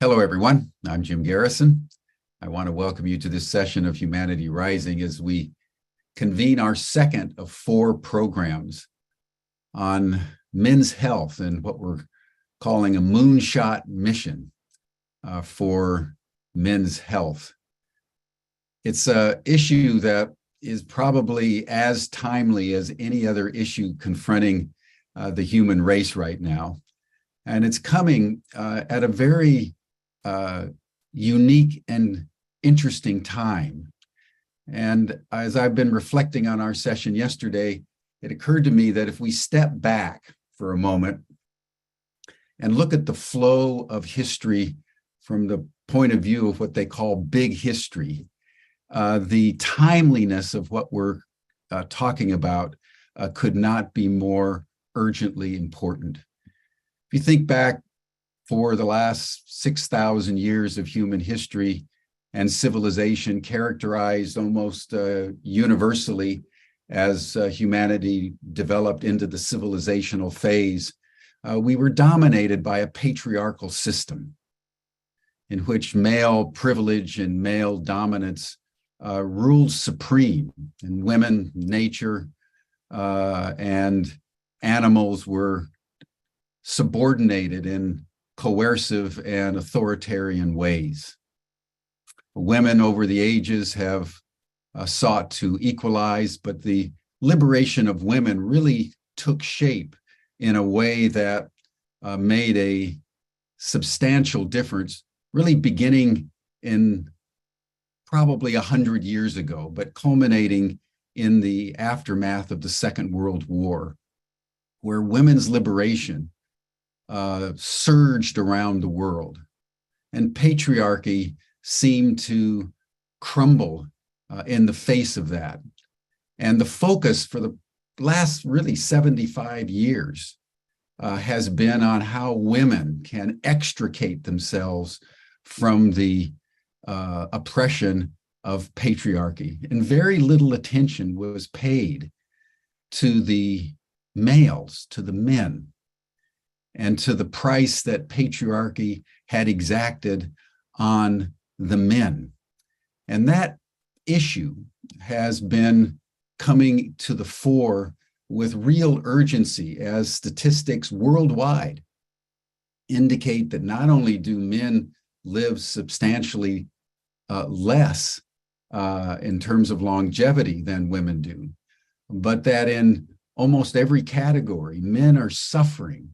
Hello, everyone. I'm Jim Garrison. I want to welcome you to this session of Humanity Rising as we convene our second of 4 programs on men's health and what we're calling a moonshot mission for men's health. It's an issue that is probably as timely as any other issue confronting the human race right now. And it's coming at a very unique and interesting time. And as I've been reflecting on our session yesterday, it occurred to me that if we step back for a moment and look at the flow of history from the point of view of what they call big history, the timeliness of what we're talking about could not be more urgently important. If you think back for the last 6,000 years of human history and civilization, characterized almost universally as humanity developed into the civilizational phase, we were dominated by a patriarchal system in which male privilege and male dominance ruled supreme, and women, nature, and animals were subordinated in coercive and authoritarian ways. Women over the ages have sought to equalize, but the liberation of women really took shape in a way that made a substantial difference, really beginning in probably 100 years ago, but culminating in the aftermath of the Second World War, where women's liberation surged around the world, and patriarchy seemed to crumble in the face of that. And the focus for the last really 75 years has been on how women can extricate themselves from the oppression of patriarchy. And very little attention was paid to the males, to the men, and to the price that patriarchy had exacted on the men. And that issue has been coming to the fore with real urgency as statistics worldwide indicate that not only do men live substantially less in terms of longevity than women do, but that in almost every category, men are suffering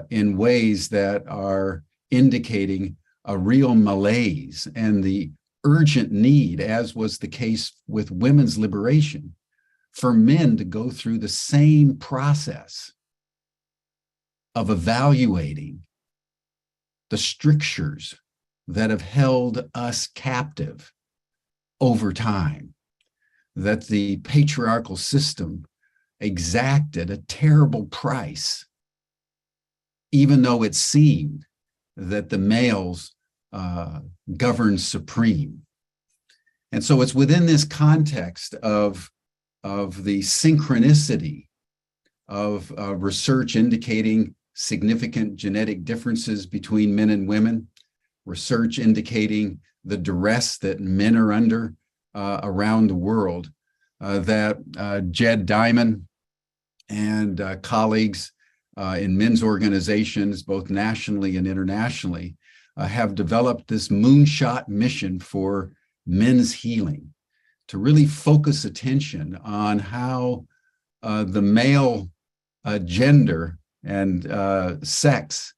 in ways that are indicating a real malaise and the urgent need, as was the case with women's liberation, for men to go through the same process of evaluating the strictures that have held us captive over time, that the patriarchal system exacted a terrible price, even though it seemed that the males governed supreme. And so it's within this context of the synchronicity of research indicating significant genetic differences between men and women, research indicating the duress that men are under around the world, that Jed Diamond and colleagues in men's organizations, both nationally and internationally, have developed this moonshot mission for men's healing, to really focus attention on how the male gender and sex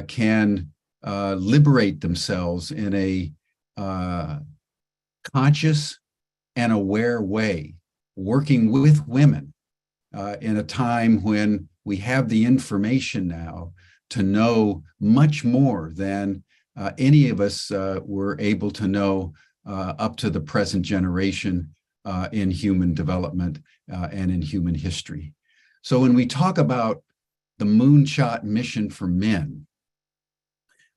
can liberate themselves in a conscious and aware way, working with women in a time when we have the information now to know much more than any of us were able to know up to the present generation in human development and in human history. So when we talk about the moonshot mission for men,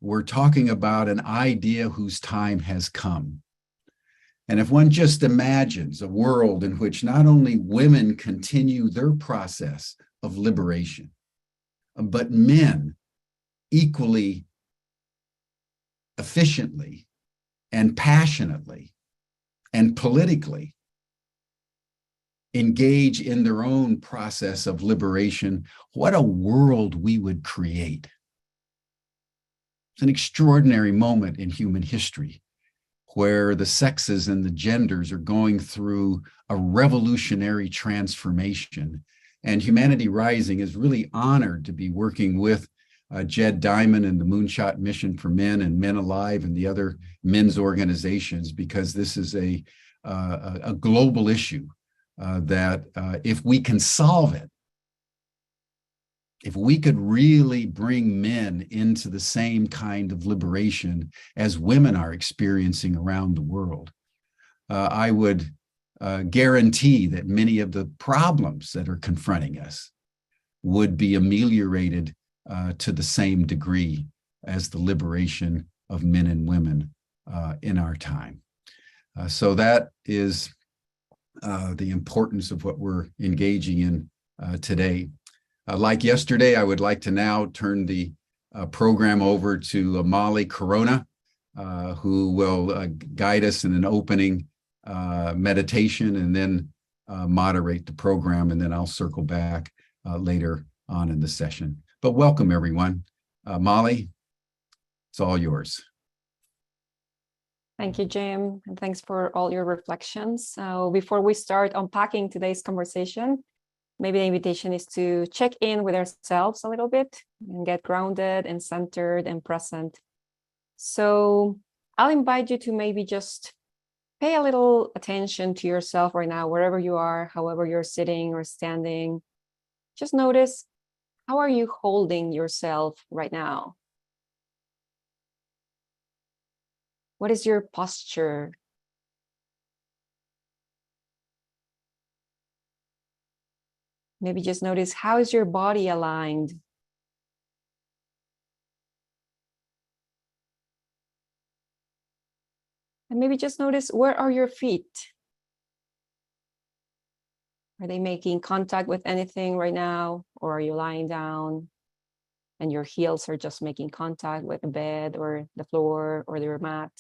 we're talking about an idea whose time has come. And if one just imagines a world in which not only women continue their process of liberation, but men equally efficiently and passionately and politically engage in their own process of liberation, what a world we would create. It's an extraordinary moment in human history where the sexes and the genders are going through a revolutionary transformation. And Humanity Rising is really honored to be working with Jed Diamond and the Moonshot Mission for Men and Men Alive and the other men's organizations, because this is a global issue that if we can solve it, if we could really bring men into the same kind of liberation as women are experiencing around the world, I would guarantee that many of the problems that are confronting us would be ameliorated to the same degree as the liberation of men and women in our time. So that is the importance of what we're engaging in today. Like yesterday, I would like to now turn the program over to Molly Corona, who will guide us in an opening meditation and then moderate the program, and then I'll circle back later on in the session. But welcome, everyone. Molly, it's all yours. Thank you, Jim, and thanks for all your reflections. So before we start unpacking today's conversation, maybe the invitation is to check in with ourselves a little bit and get grounded and centered and present. So I'll invite you to maybe just pay a little attention to yourself right now, wherever you are, however you're sitting or standing. Just notice, how are you holding yourself right now? What is your posture? Maybe just notice, how is your body aligned? And maybe just notice, where are your feet? Are they making contact with anything right now? Or are you lying down and your heels are just making contact with the bed or the floor or your mat?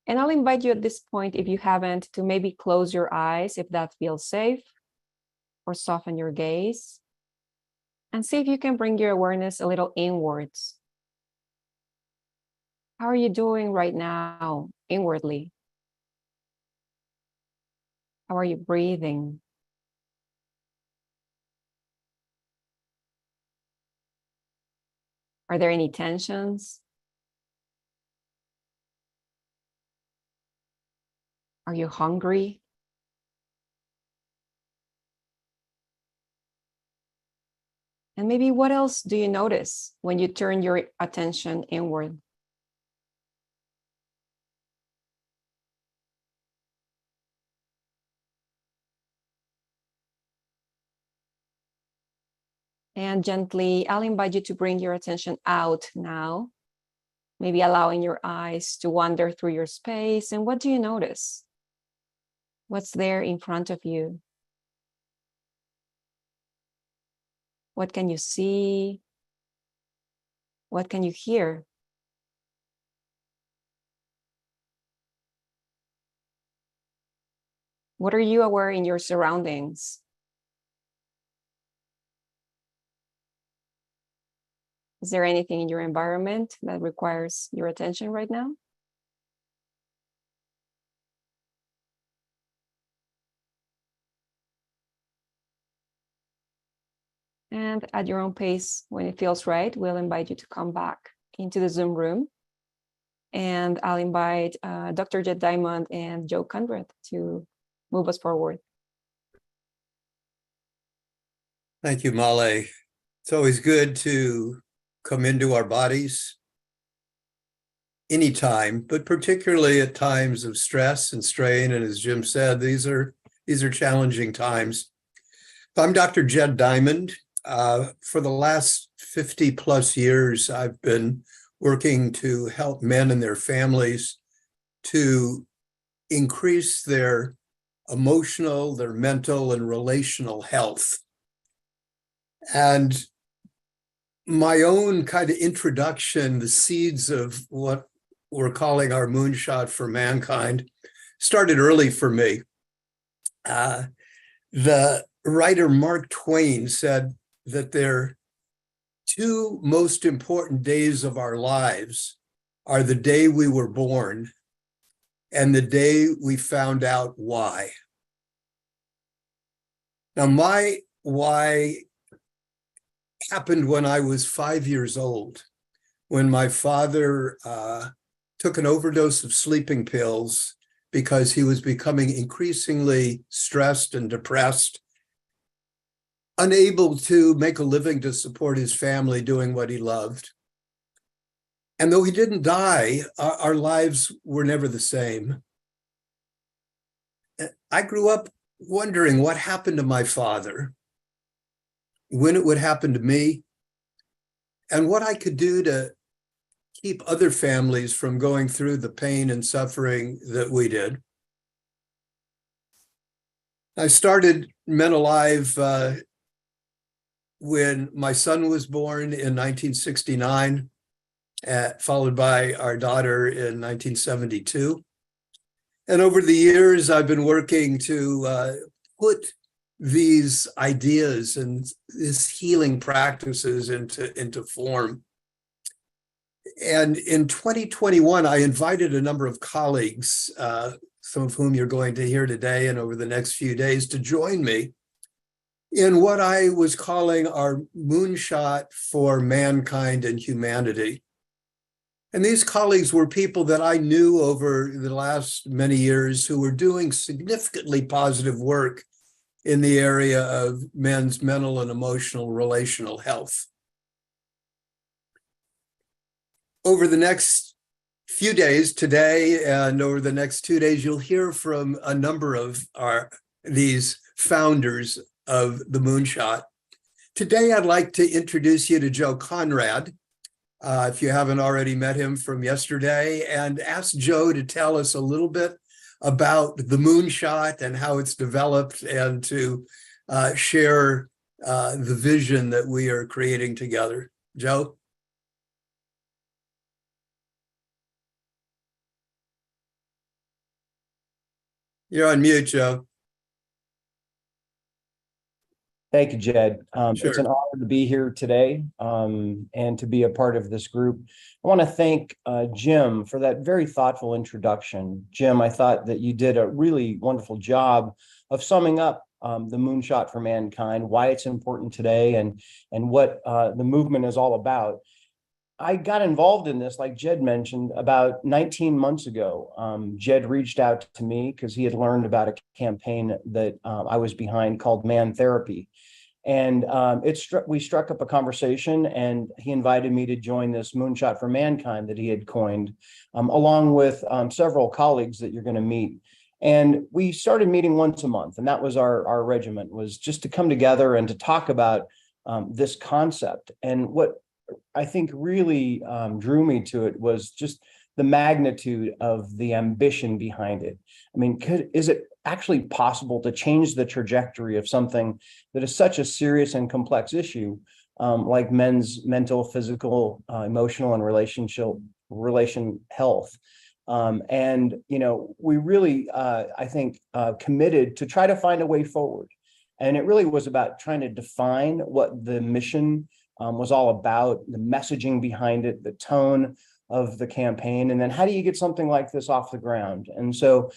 And I'll invite you at this point, if you haven't, to maybe close your eyes if that feels safe, or soften your gaze, and see if you can bring your awareness a little inwards. How are you doing right now inwardly? How are you breathing? Are there any tensions? Are you hungry? And maybe what else do you notice when you turn your attention inward? And gently, I'll invite you to bring your attention out now, maybe allowing your eyes to wander through your space. And what do you notice? What's there in front of you? What can you see? What can you hear? What are you aware in your surroundings? Is there anything in your environment that requires your attention right now? And at your own pace, when it feels right, we'll invite you to come back into the Zoom room. And I'll invite Dr. Jed Diamond and Joe Conrad to move us forward. Thank you, Molly. It's always good to come into our bodies anytime, but particularly at times of stress and strain. And as Jim said, these are challenging times. I'm Dr. Jed Diamond. For the last 50 plus years, I've been working to help men and their families to increase their emotional, their mental, and relational health. And my own kind of introduction, the seeds of what we're calling our moonshot for mankind, started early for me. The writer Mark Twain said that their two most important days of our lives are the day we were born and the day we found out why. Now, my why happened when I was 5 years old, when my father took an overdose of sleeping pills because he was becoming increasingly stressed and depressed, unable to make a living to support his family doing what he loved. And though he didn't die, our lives were never the same. I grew up wondering what happened to my father, when it would happen to me, and what I could do to keep other families from going through the pain and suffering that we did. I started Men Alive when my son was born in 1969, followed by our daughter in 1972. And over the years, I've been working to put these ideas and these healing practices into form. And in 2021, I invited a number of colleagues, some of whom you're going to hear today and over the next few days, to join me in what I was calling our moonshot for mankind and humanity. And these colleagues were people that I knew over the last many years who were doing significantly positive work in the area of men's mental and emotional relational health. Over the next few days, today and over the next 2 days, you'll hear from a number of these founders of the Moonshot. Today, I'd like to introduce you to Joe Conrad, if you haven't already met him from yesterday, and ask Joe to tell us a little bit about the Moonshot and how it's developed, and to share the vision that we are creating together. Joe? You're on mute, Joe. Thank you, Jed. Sure. It's an honor to be here today and to be a part of this group. I want to thank Jim for that very thoughtful introduction. Jim, I thought that you did a really wonderful job of summing up the Moonshot for Mankind, why it's important today, and what the movement is all about. I got involved in this, like Jed mentioned, about 19 months ago. Jed reached out to me because he had learned about a campaign that I was behind called Man Therapy. And we struck up a conversation, and he invited me to join this Moonshot for Mankind that he had coined, along with several colleagues that you're going to meet. And we started meeting once a month, and that was our regiment, was just to come together and to talk about this concept. And what I think really drew me to it was just the magnitude of the ambition behind it. I mean, is it actually possible to change the trajectory of something that is such a serious and complex issue, like men's mental, physical, emotional, and relation health? And, you know, we really, I think, committed to try to find a way forward. And it really was about trying to define what the mission was all about, the messaging behind it, the tone of the campaign, and then how do you get something like this off the ground? And so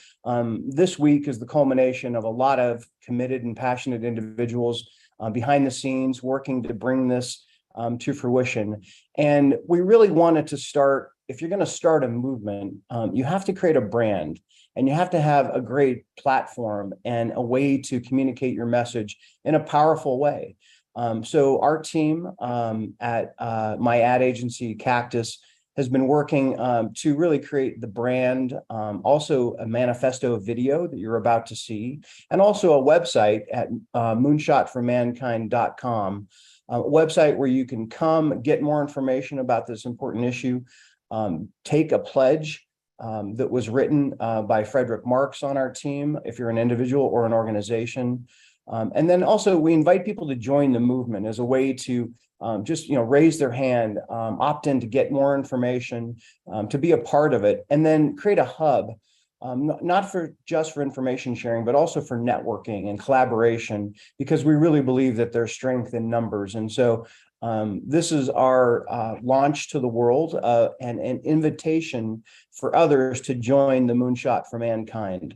this week is the culmination of a lot of committed and passionate individuals behind the scenes working to bring this to fruition. And we really wanted to start, if you're going to start a movement, you have to create a brand, and you have to have a great platform and a way to communicate your message in a powerful way. So our team at my ad agency, Cactus, has been working to really create the brand, also a manifesto video that you're about to see, and also a website at moonshotformankind.com, a website where you can come get more information about this important issue, take a pledge that was written by Frederick Marks on our team, if you're an individual or an organization. And then also we invite people to join the movement as a way to just, raise their hand, opt in to get more information, to be a part of it, and then create a hub, not just for information sharing, but also for networking and collaboration, because we really believe that there's strength in numbers. And so this is our launch to the world, and an invitation for others to join the Moonshot for Mankind.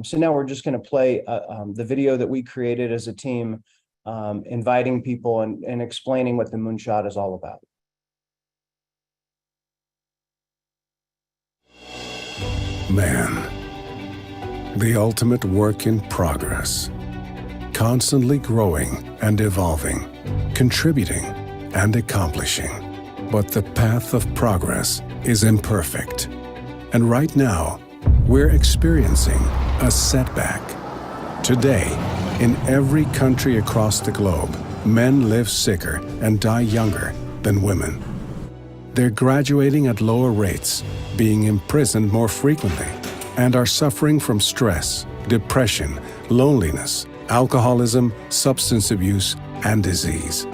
So now we're just going to play the video that we created as a team, inviting people and explaining what the Moonshot is all about. Man, the ultimate work in progress, constantly growing and evolving, contributing and accomplishing. But the path of progress is imperfect. And right now, we're experiencing a setback. Today, in every country across the globe, men live sicker and die younger than women. They're graduating at lower rates, being imprisoned more frequently, and are suffering from stress, depression, loneliness, alcoholism, substance abuse, and disease.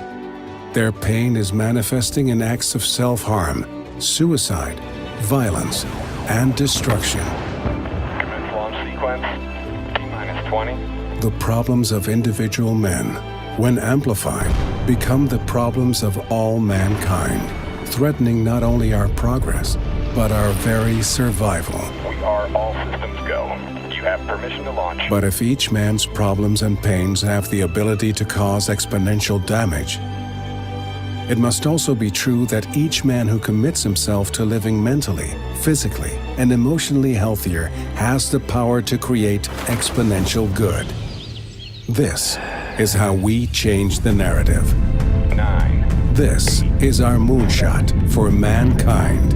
Their pain is manifesting in acts of self-harm, suicide, violence, and destruction. Commence launch sequence, T-minus 20. The problems of individual men, when amplified, become the problems of all mankind, threatening not only our progress, but our very survival. We are all systems go. You have permission to launch. But if each man's problems and pains have the ability to cause exponential damage, it must also be true that each man who commits himself to living mentally, physically, and emotionally healthier has the power to create exponential good. This is how we change the narrative. 9. This is our moonshot for mankind.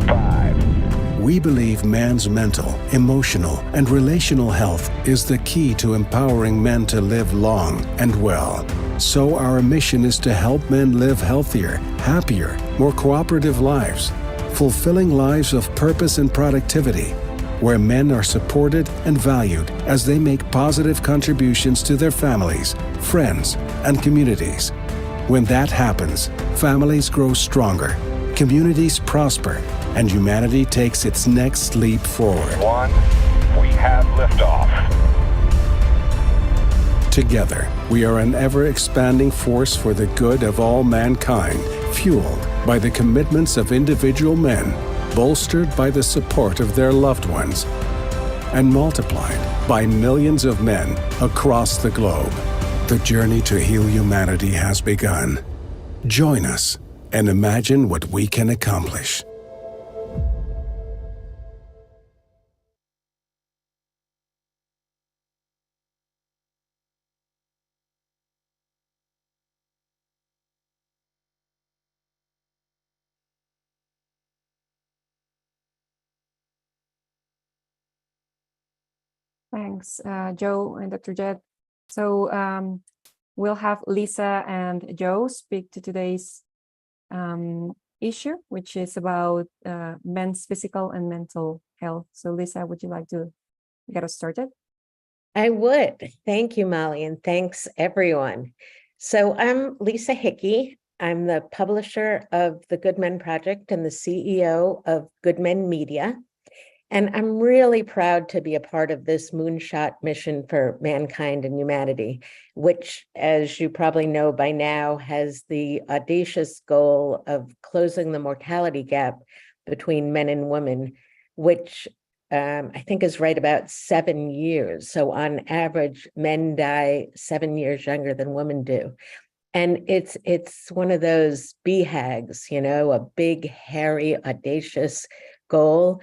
5. We believe man's mental, emotional, and relational health is the key to empowering men to live long and well. So our mission is to help men live healthier, happier, more cooperative lives, fulfilling lives of purpose and productivity, where men are supported and valued as they make positive contributions to their families, friends, and communities. When that happens, families grow stronger, communities prosper, and humanity takes its next leap forward. 1. We have liftoff. Together, we are an ever-expanding force for the good of all mankind, fueled by the commitments of individual men, bolstered by the support of their loved ones, and multiplied by millions of men across the globe. The journey to heal humanity has begun. Join us and imagine what we can accomplish. Thanks, Joe and Dr. Jed. So we'll have Lisa and Joe speak to today's issue, which is about men's physical and mental health. So Lisa, would you like to get us started? I would. Thank you, Molly, and thanks everyone. So I'm Lisa Hickey. I'm the publisher of the Good Men Project and the CEO of Good Men Media. And I'm really proud to be a part of this moonshot mission for mankind and humanity, which, as you probably know by now, has the audacious goal of closing the mortality gap between men and women, which I think is right about 7 years. So on average, men die 7 years younger than women do. And it's one of those BHAGs, a big, hairy, audacious goal,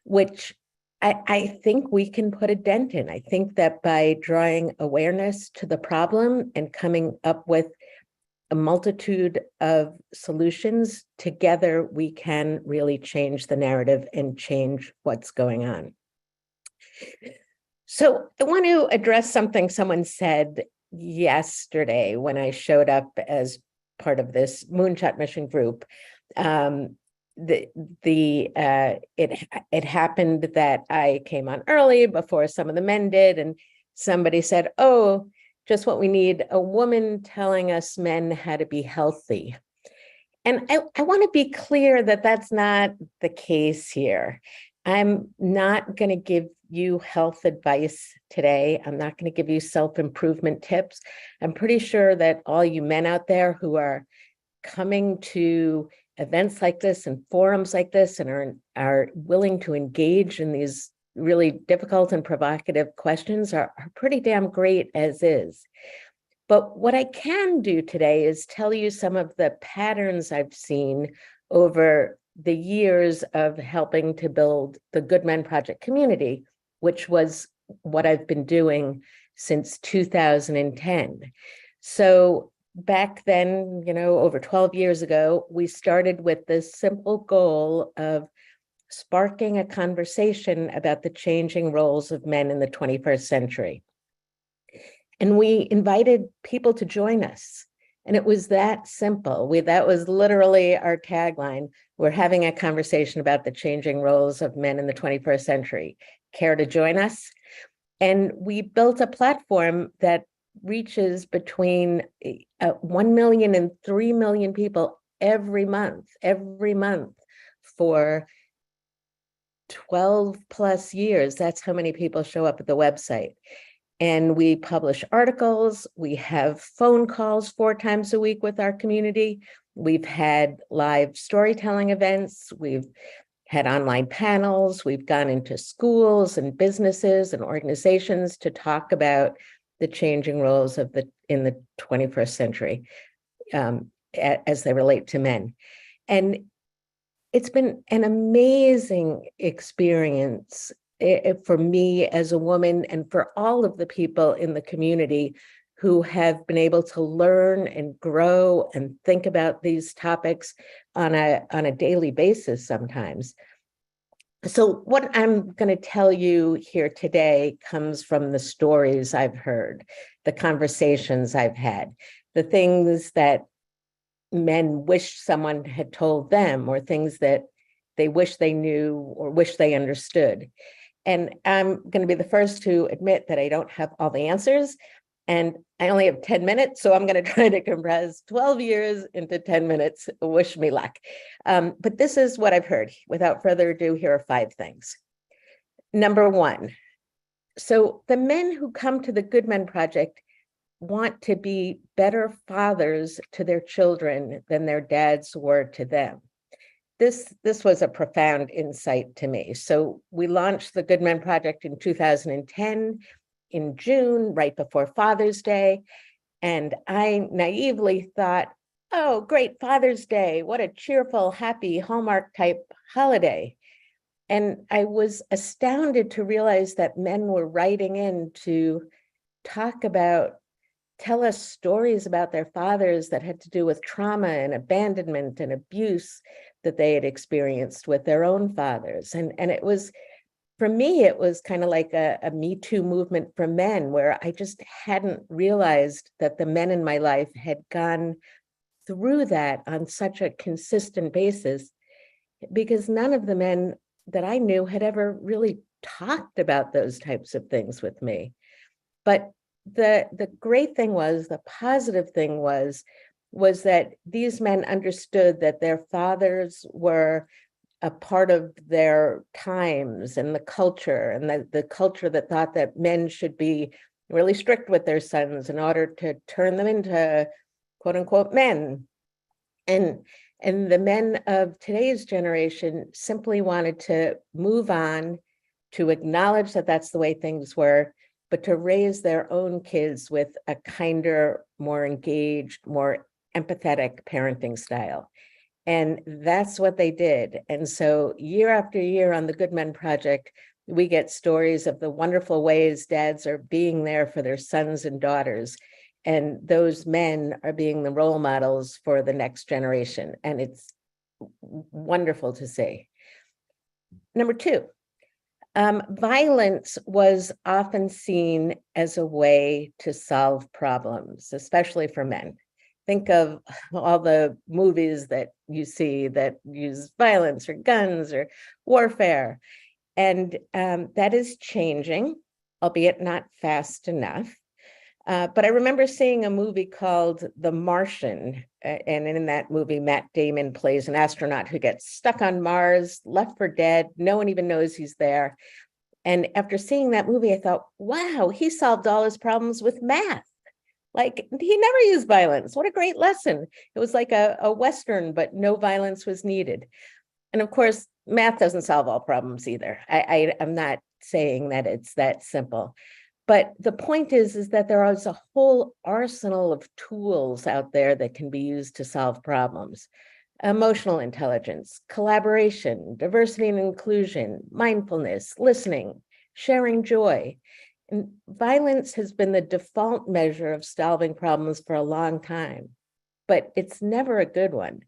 which I think we can put a dent in. I think that by drawing awareness to the problem and coming up with a multitude of solutions, together we can really change the narrative and change what's going on. So I want to address something someone said yesterday when I showed up as part of this Moonshot Mission group. It happened that I came on early before some of the men did, and somebody said, "Oh, just what we need, a woman telling us men how to be healthy. And I want to be clear that that's not the case here. I'm not going to give you health advice today. I'm not going to give you self-improvement tips. I'm pretty sure that all you men out there who are coming to events like this and forums like this and are willing to engage in these really difficult and provocative questions are pretty damn great as is. But what I can do today is tell you some of the patterns I've seen over the years of helping to build the Good Men Project community, which was what I've been doing since 2010. So back then, over 12 years ago, we started with this simple goal of sparking a conversation about the changing roles of men in the 21st century. And we invited people to join us. And it was that simple. That was literally our tagline. We're having a conversation about the changing roles of men in the 21st century. Care to join us? And we built a platform that reaches between 1 million and 3 million people every month for 12 plus years. That's how many people show up at the website. And we publish articles. We have phone calls 4 times a week with our community. We've had live storytelling events. We've had online panels. We've gone into schools and businesses and organizations to talk about the changing roles in the 21st century as they relate to men. And it's been an amazing experience for me as a woman and for all of the people in the community who have been able to learn and grow and think about these topics on a daily basis sometimes. So what I'm going to tell you here today comes from the stories I've heard, the conversations I've had, the things that men wish someone had told them, or things that they wish they knew or wish they understood. And I'm going to be the first to admit that I don't have all the answers, and I only have 10 minutes, so I'm going to try to compress 12 years into 10 minutes. Wish me luck. But this is what I've heard. Without further ado, here are 5 things. Number 1, so the men who come to the Good Men Project want to be better fathers to their children than their dads were to them. This was a profound insight to me. So we launched the Good Men Project in 2010 in June, right before Father's Day. And I naively thought, oh, great, Father's Day. What a cheerful, happy Hallmark type holiday. And I was astounded to realize that men were writing in to tell us stories about their fathers that had to do with trauma and abandonment and abuse that they had experienced with their own fathers. And it was, for me, it was kind of like a Me Too movement for men, where I just hadn't realized that the men in my life had gone through that on such a consistent basis, because none of the men that I knew had ever really talked about those types of things with me. But the great thing was, the positive thing was that these men understood that their fathers were a part of their times and the culture, and the culture that thought that men should be really strict with their sons in order to turn them into quote unquote men. And the men of today's generation simply wanted to move on, to acknowledge that that's the way things were, but to raise their own kids with a kinder, more engaged, more empathetic parenting style. And that's what they did. And so year after year on the Good Men Project, we get stories of the wonderful ways dads are being there for their sons and daughters. And those men are being the role models for the next generation. And it's wonderful to see. Number 2, violence was often seen as a way to solve problems, especially for men. Think of all the movies that you see that use violence or guns or warfare. And that is changing, albeit not fast enough. But I remember seeing a movie called The Martian. And in that movie, Matt Damon plays an astronaut who gets stuck on Mars, left for dead. No one even knows he's there. And after seeing that movie, I thought, wow, he solved all his problems with math. Like, he never used violence. What a great lesson. It was like a Western, but no violence was needed. And of course, math doesn't solve all problems either. I'm not saying that it's that simple. But the point is that there is a whole arsenal of tools out there that can be used to solve problems. Emotional intelligence, collaboration, diversity and inclusion, mindfulness, listening, sharing joy. And violence has been the default measure of solving problems for a long time, but it's never a good one.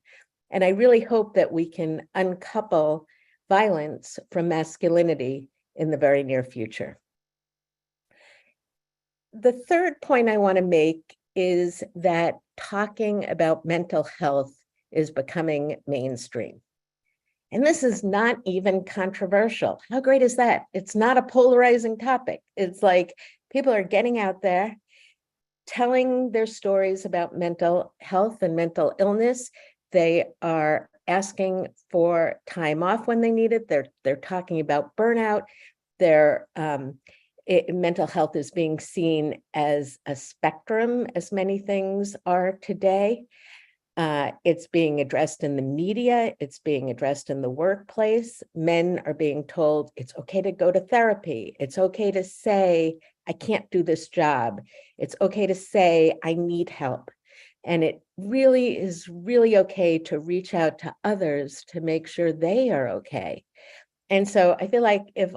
And I really hope that we can uncouple violence from masculinity in the very near future. The third point I want to make is that talking about mental health is becoming mainstream. And this is not even controversial. How great is that? It's not a polarizing topic. It's like people are getting out there, telling their stories about mental health and mental illness. They are asking for time off when they need it. They're talking about burnout. Mental health is being seen as a spectrum, as many things are today. It's being addressed in the media. It's being addressed in the workplace. Men are being told it's okay to go to therapy. It's okay to say, I can't do this job. It's okay to say, I need help. And it really is really okay to reach out to others to make sure they are okay. And so I feel like if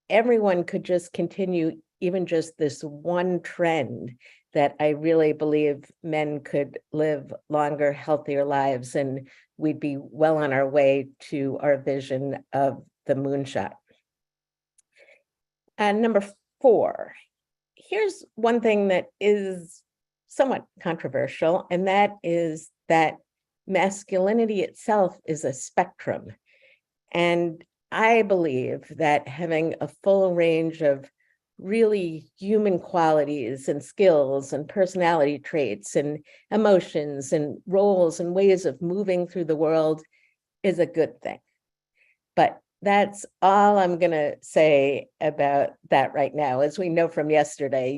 everyone could just continue even just this one trend, that I really believe men could live longer, healthier lives, and we'd be well on our way to our vision of the moonshot. And number 4, here's one thing that is somewhat controversial, and that is that masculinity itself is a spectrum. And I believe that having a full range of really human qualities and skills and personality traits and emotions and roles and ways of moving through the world is a good thing. But that's all I'm going to say about that right now. As we know from yesterday,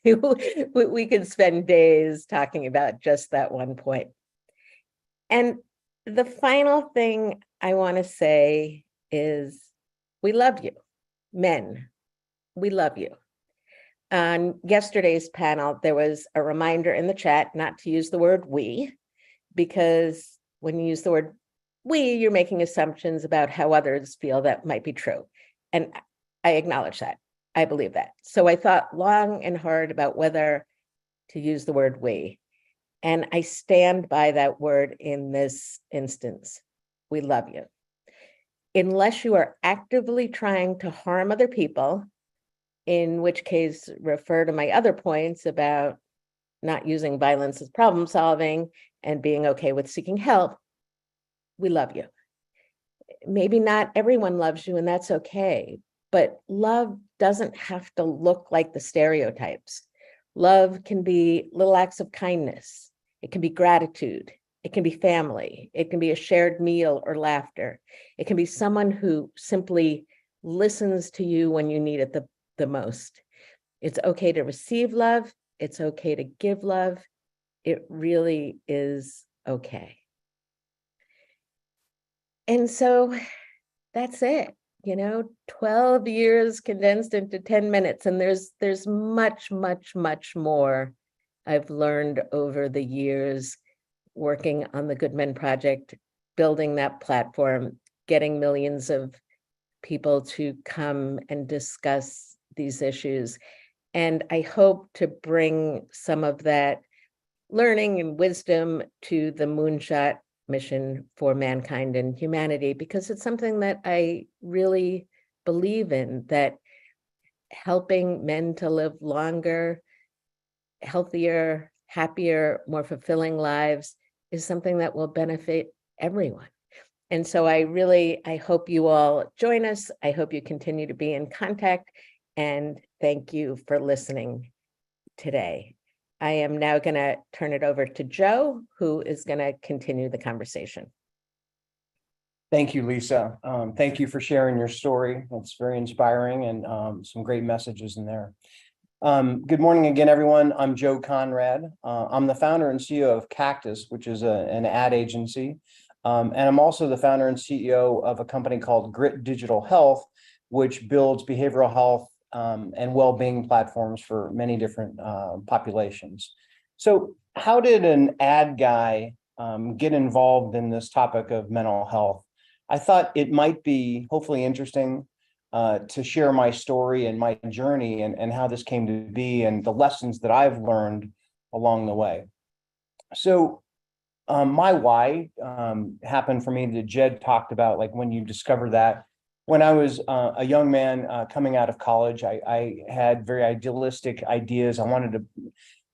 we could spend days talking about just that one point. And the final thing I want to say is we love you, men. We love you. On yesterday's panel, there was a reminder in the chat not to use the word we, because when you use the word we, you're making assumptions about how others feel that might be true. And I acknowledge that. I believe that. So I thought long and hard about whether to use the word we. And I stand by that word in this instance. We love you. Unless you are actively trying to harm other people, in which case refer to my other points about not using violence as problem solving and being okay with seeking help, we love you. Maybe not everyone loves you, and that's okay, but love doesn't have to look like the stereotypes. Love can be little acts of kindness. It can be gratitude. It can be family. It can be a shared meal or laughter. It can be someone who simply listens to you when you need it the most. It's okay to receive love. It's okay to give love. It really is okay. And so that's it. 12 years condensed into 10 minutes. And there's much, much, much more I've learned over the years working on the Good Men Project, building that platform, getting millions of people to come and discuss these issues. And I hope to bring some of that learning and wisdom to the Moonshot mission for mankind and humanity, because it's something that I really believe in, that helping men to live longer, healthier, happier, more fulfilling lives is something that will benefit everyone. And so I hope you all join us. I hope you continue to be in contact, and thank you for listening. today. I am now going to turn it over to Joe, who is going to continue the conversation. Thank you, Lisa. Thank you for sharing your story. It's very inspiring and some great messages in there. Good morning again, everyone. I'm Joe Conrad. I'm the founder and CEO of Cactus, which is an ad agency. And I'm also the founder and CEO of a company called Grit Digital Health, which builds behavioral health and well-being platforms for many different populations. So how did an ad guy get involved in this topic of mental health? I thought it might be hopefully interesting to share my story and my journey and how this came to be and the lessons that I've learned along the way. So my why happened for me that Jed talked about, like when you discover that. When I was a young man coming out of college, I had very idealistic ideas. I wanted to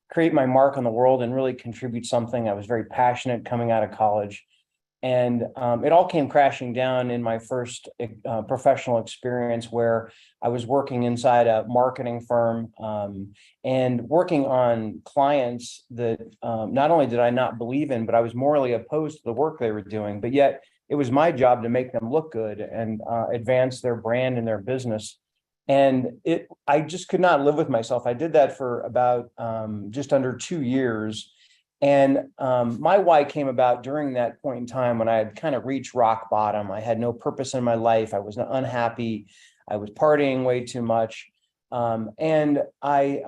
create my mark on the world and really contribute something. I was very passionate coming out of college. And it all came crashing down in my first professional experience, where I was working inside a marketing firm and working on clients that not only did I not believe in, but I was morally opposed to the work they were doing. But yet it was my job to make them look good and advance their brand and their business. And I just could not live with myself. I did that for about just under 2 years. And my why came about during that point in time when I had kind of reached rock bottom. I had no purpose in my life. I was unhappy. I was partying way too much. And I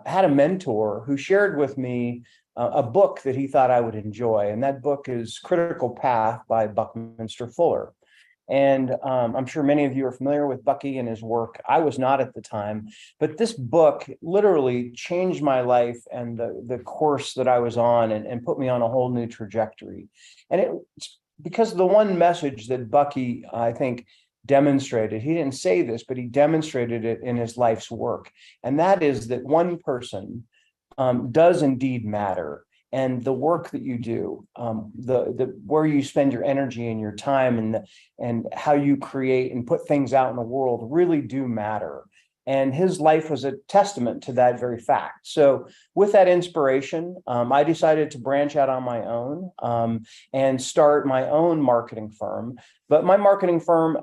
had a mentor who shared with me a book that he thought I would enjoy. And that book is Critical Path by Buckminster Fuller. And I'm sure many of you are familiar with Bucky and his work. I was not at the time, but this book literally changed my life and the course that I was on and put me on a whole new trajectory. And it's because of the one message that Bucky, I think, demonstrated. He didn't say this, but he demonstrated it in his life's work. And that is that one person does indeed matter. And the work that you do, where you spend your energy and your time and how you create and put things out in the world really do matter. And his life was a testament to that very fact. So with that inspiration, I decided to branch out on my own and start my own marketing firm. But my marketing firm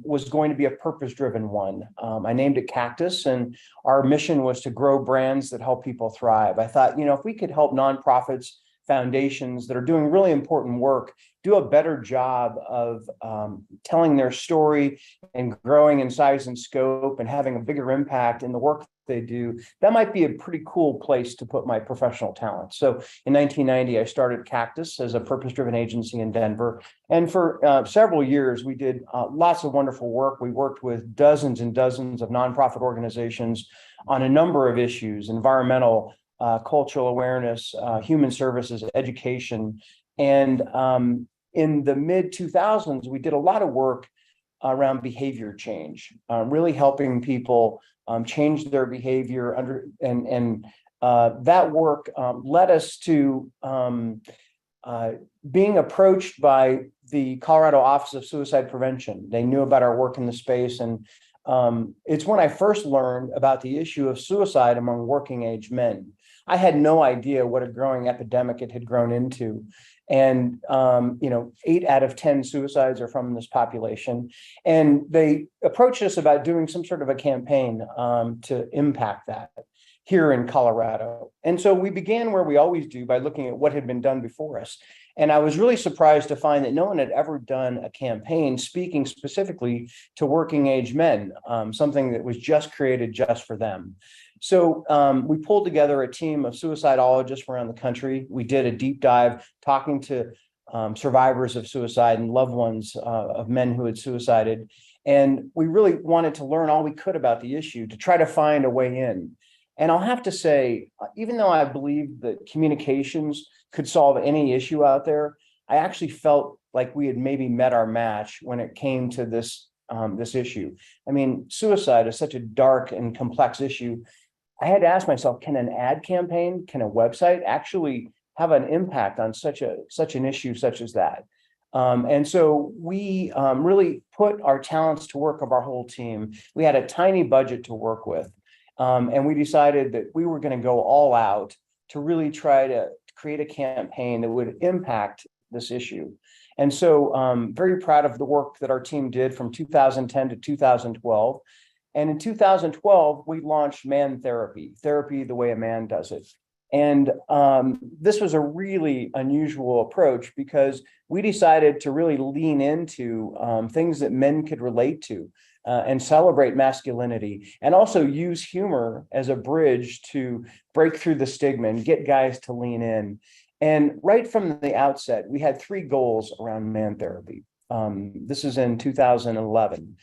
was going to be a purpose-driven one. I named it Cactus, and our mission was to grow brands that help people thrive. I thought, if we could help nonprofits, foundations that are doing really important work do a better job of telling their story and growing in size and scope and having a bigger impact in the work they do, that might be a pretty cool place to put my professional talent. So in 1990, I started Cactus as a purpose-driven agency in Denver. And for several years, we did lots of wonderful work. We worked with dozens and dozens of nonprofit organizations on a number of issues: environmental, cultural awareness, human services, education. And in the mid-2000s, we did a lot of work around behavior change, really helping people change their behavior that work led us to being approached by the Colorado Office of Suicide Prevention. They knew about our work in the space, and it's when I first learned about the issue of suicide among working age men. I had no idea what a growing epidemic it had grown into. And 8 out of 10 suicides are from this population. And they approached us about doing some sort of a campaign to impact that here in Colorado. And so we began where we always do, by looking at what had been done before us. And I was really surprised to find that no one had ever done a campaign speaking specifically to working age men, something that was just created just for them. So we pulled together a team of suicidologists around the country. We did a deep dive talking to survivors of suicide and loved ones of men who had suicided. And we really wanted to learn all we could about the issue to try to find a way in. And I'll have to say, even though I believe that communications could solve any issue out there, I actually felt like we had maybe met our match when it came to this issue. I mean, suicide is such a dark and complex issue. I had to ask myself, can an ad campaign, can a website actually have an impact on such an issue such as that? And so we really put our talents to work of our whole team. We had a tiny budget to work with. And we decided that we were going to go all out to really try to create a campaign that would impact this issue. And so very proud of the work that our team did from 2010 to 2012. And in 2012, we launched Man Therapy, therapy the way a man does it. And this was a really unusual approach because we decided to really lean into things that men could relate to and celebrate masculinity, and also use humor as a bridge to break through the stigma and get guys to lean in. And right from the outset, we had 3 goals around Man Therapy. This is in 2011.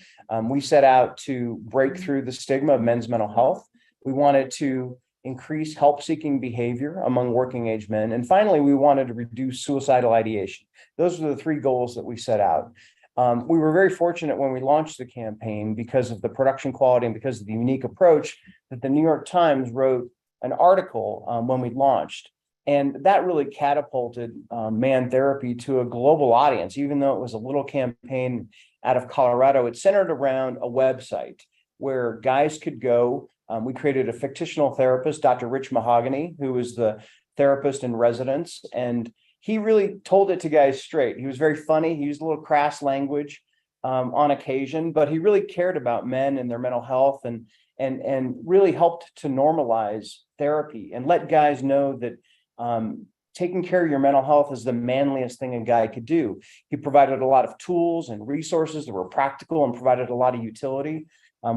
We set out to break through the stigma of men's mental health. We wanted to increase help-seeking behavior among working-age men. And finally, we wanted to reduce suicidal ideation. Those were the 3 goals that we set out. We were very fortunate when we launched the campaign because of the production quality and because of the unique approach that the New York Times wrote an article when we launched. And that really catapulted Man Therapy to a global audience. Even though it was a little campaign out of Colorado, it centered around a website where guys could go. We created a fictional therapist, Dr. Rich Mahogany, who was the therapist in residence. And he really told it to guys straight. He was very funny. He used a little crass language on occasion, but he really cared about men and their mental health and really helped to normalize therapy and let guys know that taking care of your mental health is the manliest thing a guy could do. He provided a lot of tools and resources that were practical and provided a lot of utility.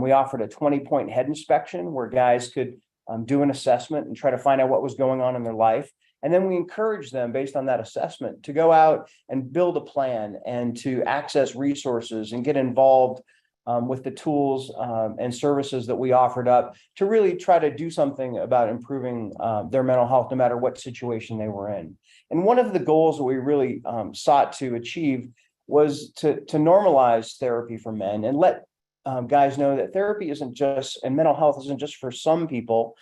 We offered a 20-point head inspection where guys could do an assessment and try to find out what was going on in their life. And then we encouraged them based on that assessment to go out and build a plan and to access resources and get involved with the tools and services that we offered up to really try to do something about improving their mental health, no matter what situation they were in. And one of the goals that we really sought to achieve was to normalize therapy for men and let guys know that therapy isn't just, and mental health isn't just for some people.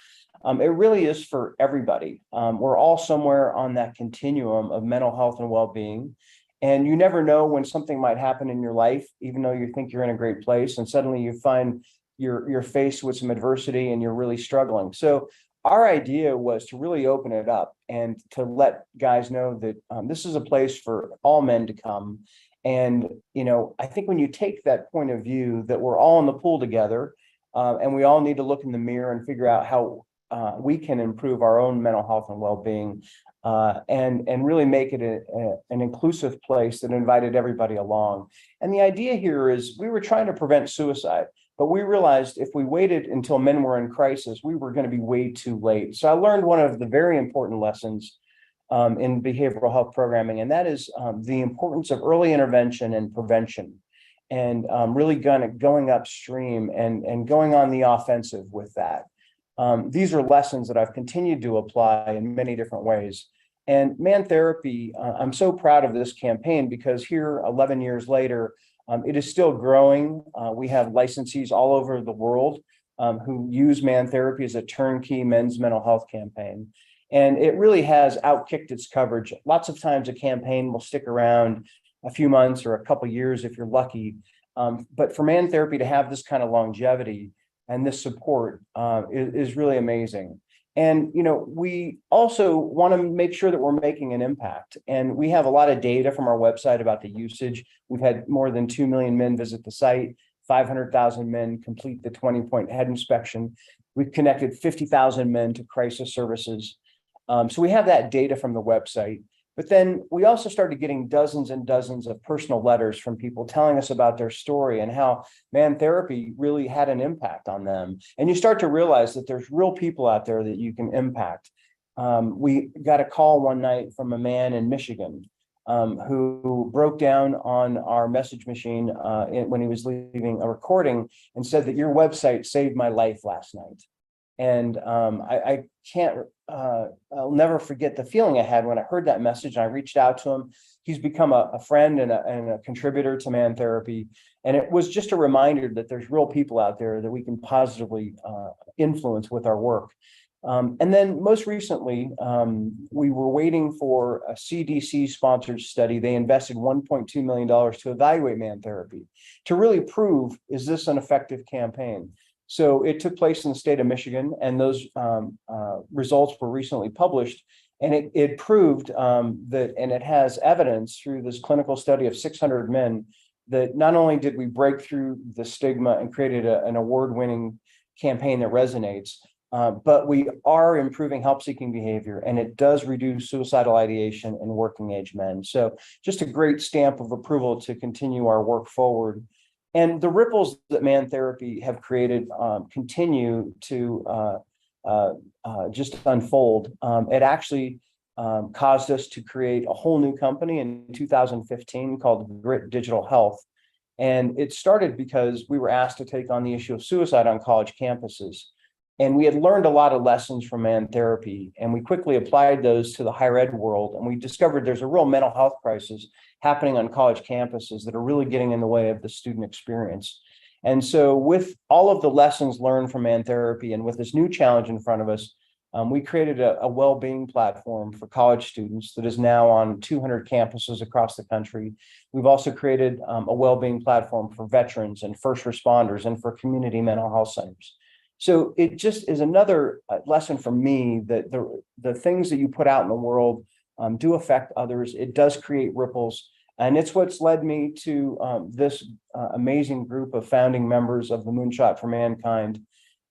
It really is for everybody. We're all somewhere on that continuum of mental health and well-being. And you never know when something might happen in your life, even though you think you're in a great place, and suddenly you find you're faced with some adversity and you're really struggling. So our idea was to really open it up and to let guys know that this is a place for all men to come. And, you know, I think when you take that point of view that we're all in the pool together and we all need to look in the mirror and figure out how we can improve our own mental health and well-being and really make it an inclusive place that invited everybody along. And the idea here is we were trying to prevent suicide, but we realized if we waited until men were in crisis, we were going to be way too late. So I learned one of the very important lessons in behavioral health programming, and that is the importance of early intervention and prevention, and really going upstream and going on the offensive with that. These are lessons that I've continued to apply in many different ways. And Man Therapy, I'm so proud of this campaign because here, 11 years later, it is still growing. We have licensees all over the world who use Man Therapy as a turnkey men's mental health campaign. And it really has outkicked its coverage. Lots of times a campaign will stick around a few months or a couple of years if you're lucky. But for Man Therapy to have this kind of longevity and this support is really amazing. And, you know, we also want to make sure that we're making an impact. And we have a lot of data from our website about the usage. We've had more than 2 million men visit the site, 500,000 men complete the 20-point head inspection. We've connected 50,000 men to crisis services. So we have that data from the website. But then we also started getting dozens and dozens of personal letters from people telling us about their story and how Man Therapy really had an impact on them. And you start to realize that there's real people out there that you can impact. We got a call one night from a man in Michigan who broke down on our message machine when he was leaving a recording and said that your website saved my life last night. And I can't, I'll never forget the feeling I had when I heard that message. And I reached out to him. He's become a friend and a contributor to Man Therapy. And it was just a reminder that there's real people out there that we can positively influence with our work. And then most recently, we were waiting for a CDC-sponsored study. They invested $1.2 million to evaluate Man Therapy to really prove, is this an effective campaign? So it took place in the state of Michigan, and those results were recently published. And it proved that, and it has evidence through this clinical study of 600 men, that not only did we break through the stigma and created an award-winning campaign that resonates, but we are improving help-seeking behavior, and it does reduce suicidal ideation in working-age men. So just a great stamp of approval to continue our work forward. And the ripples that Man Therapy have created continue to just unfold. It actually caused us to create a whole new company in 2015 called Grit Digital Health. And it started because we were asked to take on the issue of suicide on college campuses. And we had learned a lot of lessons from Man Therapy, and we quickly applied those to the higher ed world. And we discovered there's a real mental health crisis happening on college campuses that are really getting in the way of the student experience. And so with all of the lessons learned from Man Therapy and with this new challenge in front of us, we created a well-being platform for college students that is now on 200 campuses across the country. We've also created a well-being platform for veterans and first responders and for community mental health centers. So it just is another lesson for me that the things that you put out in the world do affect others. It does create ripples. And it's what's led me to this amazing group of founding members of the Moonshot for Mankind.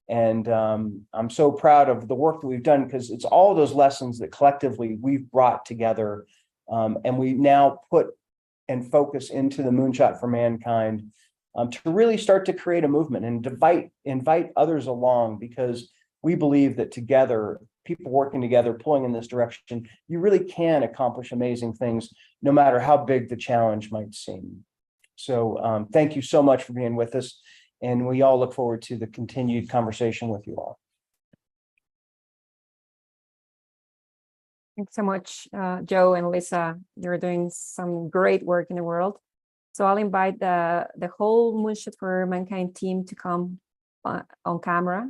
And I'm so proud of the work that we've done, because it's all those lessons that collectively we've brought together. And we now put and focus into the Moonshot for Mankind to really start to create a movement and invite others along, because we believe that together, people working together, pulling in this direction, you really can accomplish amazing things, no matter how big the challenge might seem. So thank you so much for being with us. And we all look forward to the continued conversation with you all. Thanks so much, Joe and Lisa. You're doing some great work in the world. So I'll invite the whole Moonshot for Mankind team to come on camera.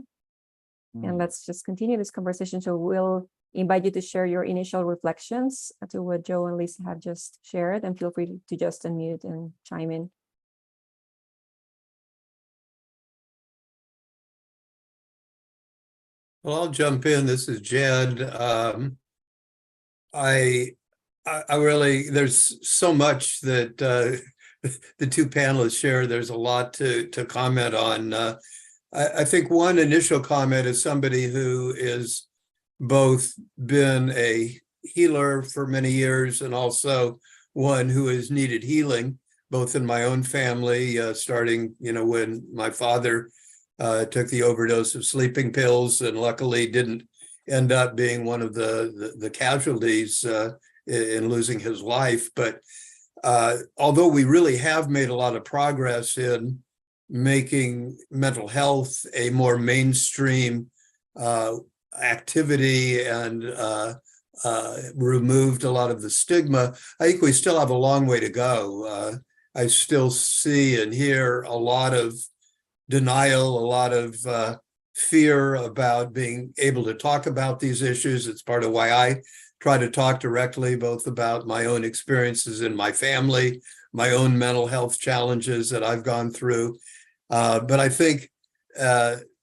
And let's just continue this conversation. So we'll invite you to share your initial reflections to what Joe and Lisa have just shared, and feel free to just unmute and chime in. Well, I'll jump in. This is Jed. I really, there's so much that the two panelists share. There's a lot to comment on. I think one initial comment is somebody who is both been a healer for many years and also one who has needed healing, both in my own family, starting, when my father took the overdose of sleeping pills and luckily didn't end up being one of the casualties in losing his life. But although we really have made a lot of progress in making mental health a more mainstream activity and removed a lot of the stigma, I think we still have a long way to go. I still see and hear a lot of denial, a lot of fear about being able to talk about these issues. It's part of why I try to talk directly, both about my own experiences in my family, my own mental health challenges that I've gone through. But I think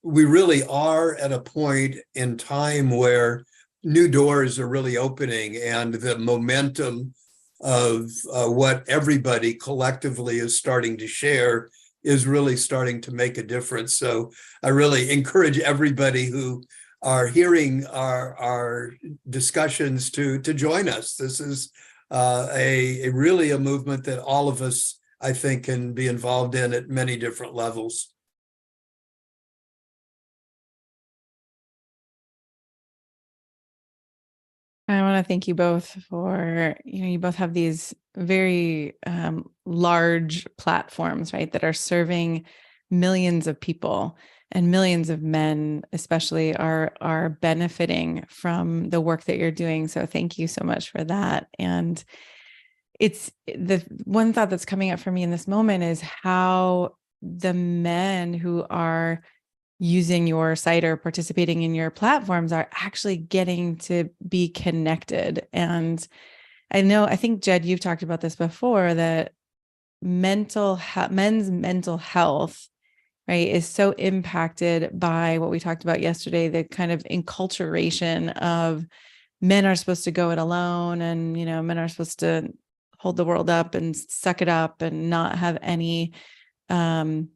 we really are at a point in time where new doors are really opening, and the momentum of what everybody collectively is starting to share is really starting to make a difference. So I really encourage everybody who are hearing our discussions to join us. This is really a movement that all of us, I think, can be involved in at many different levels. I want to thank you both for, you both have these very large platforms, right, that are serving millions of people, and millions of men especially are benefiting from the work that you're doing. So thank you so much for that. And it's the one thought that's coming up for me in this moment is how the men who are using your site or participating in your platforms are actually getting to be connected. And I think, Jed, you've talked about this before, that men's mental health, right, is so impacted by what we talked about yesterday, the kind of enculturation of men are supposed to go it alone, and, you know, men are supposed to hold the world up and suck it up and not have any, there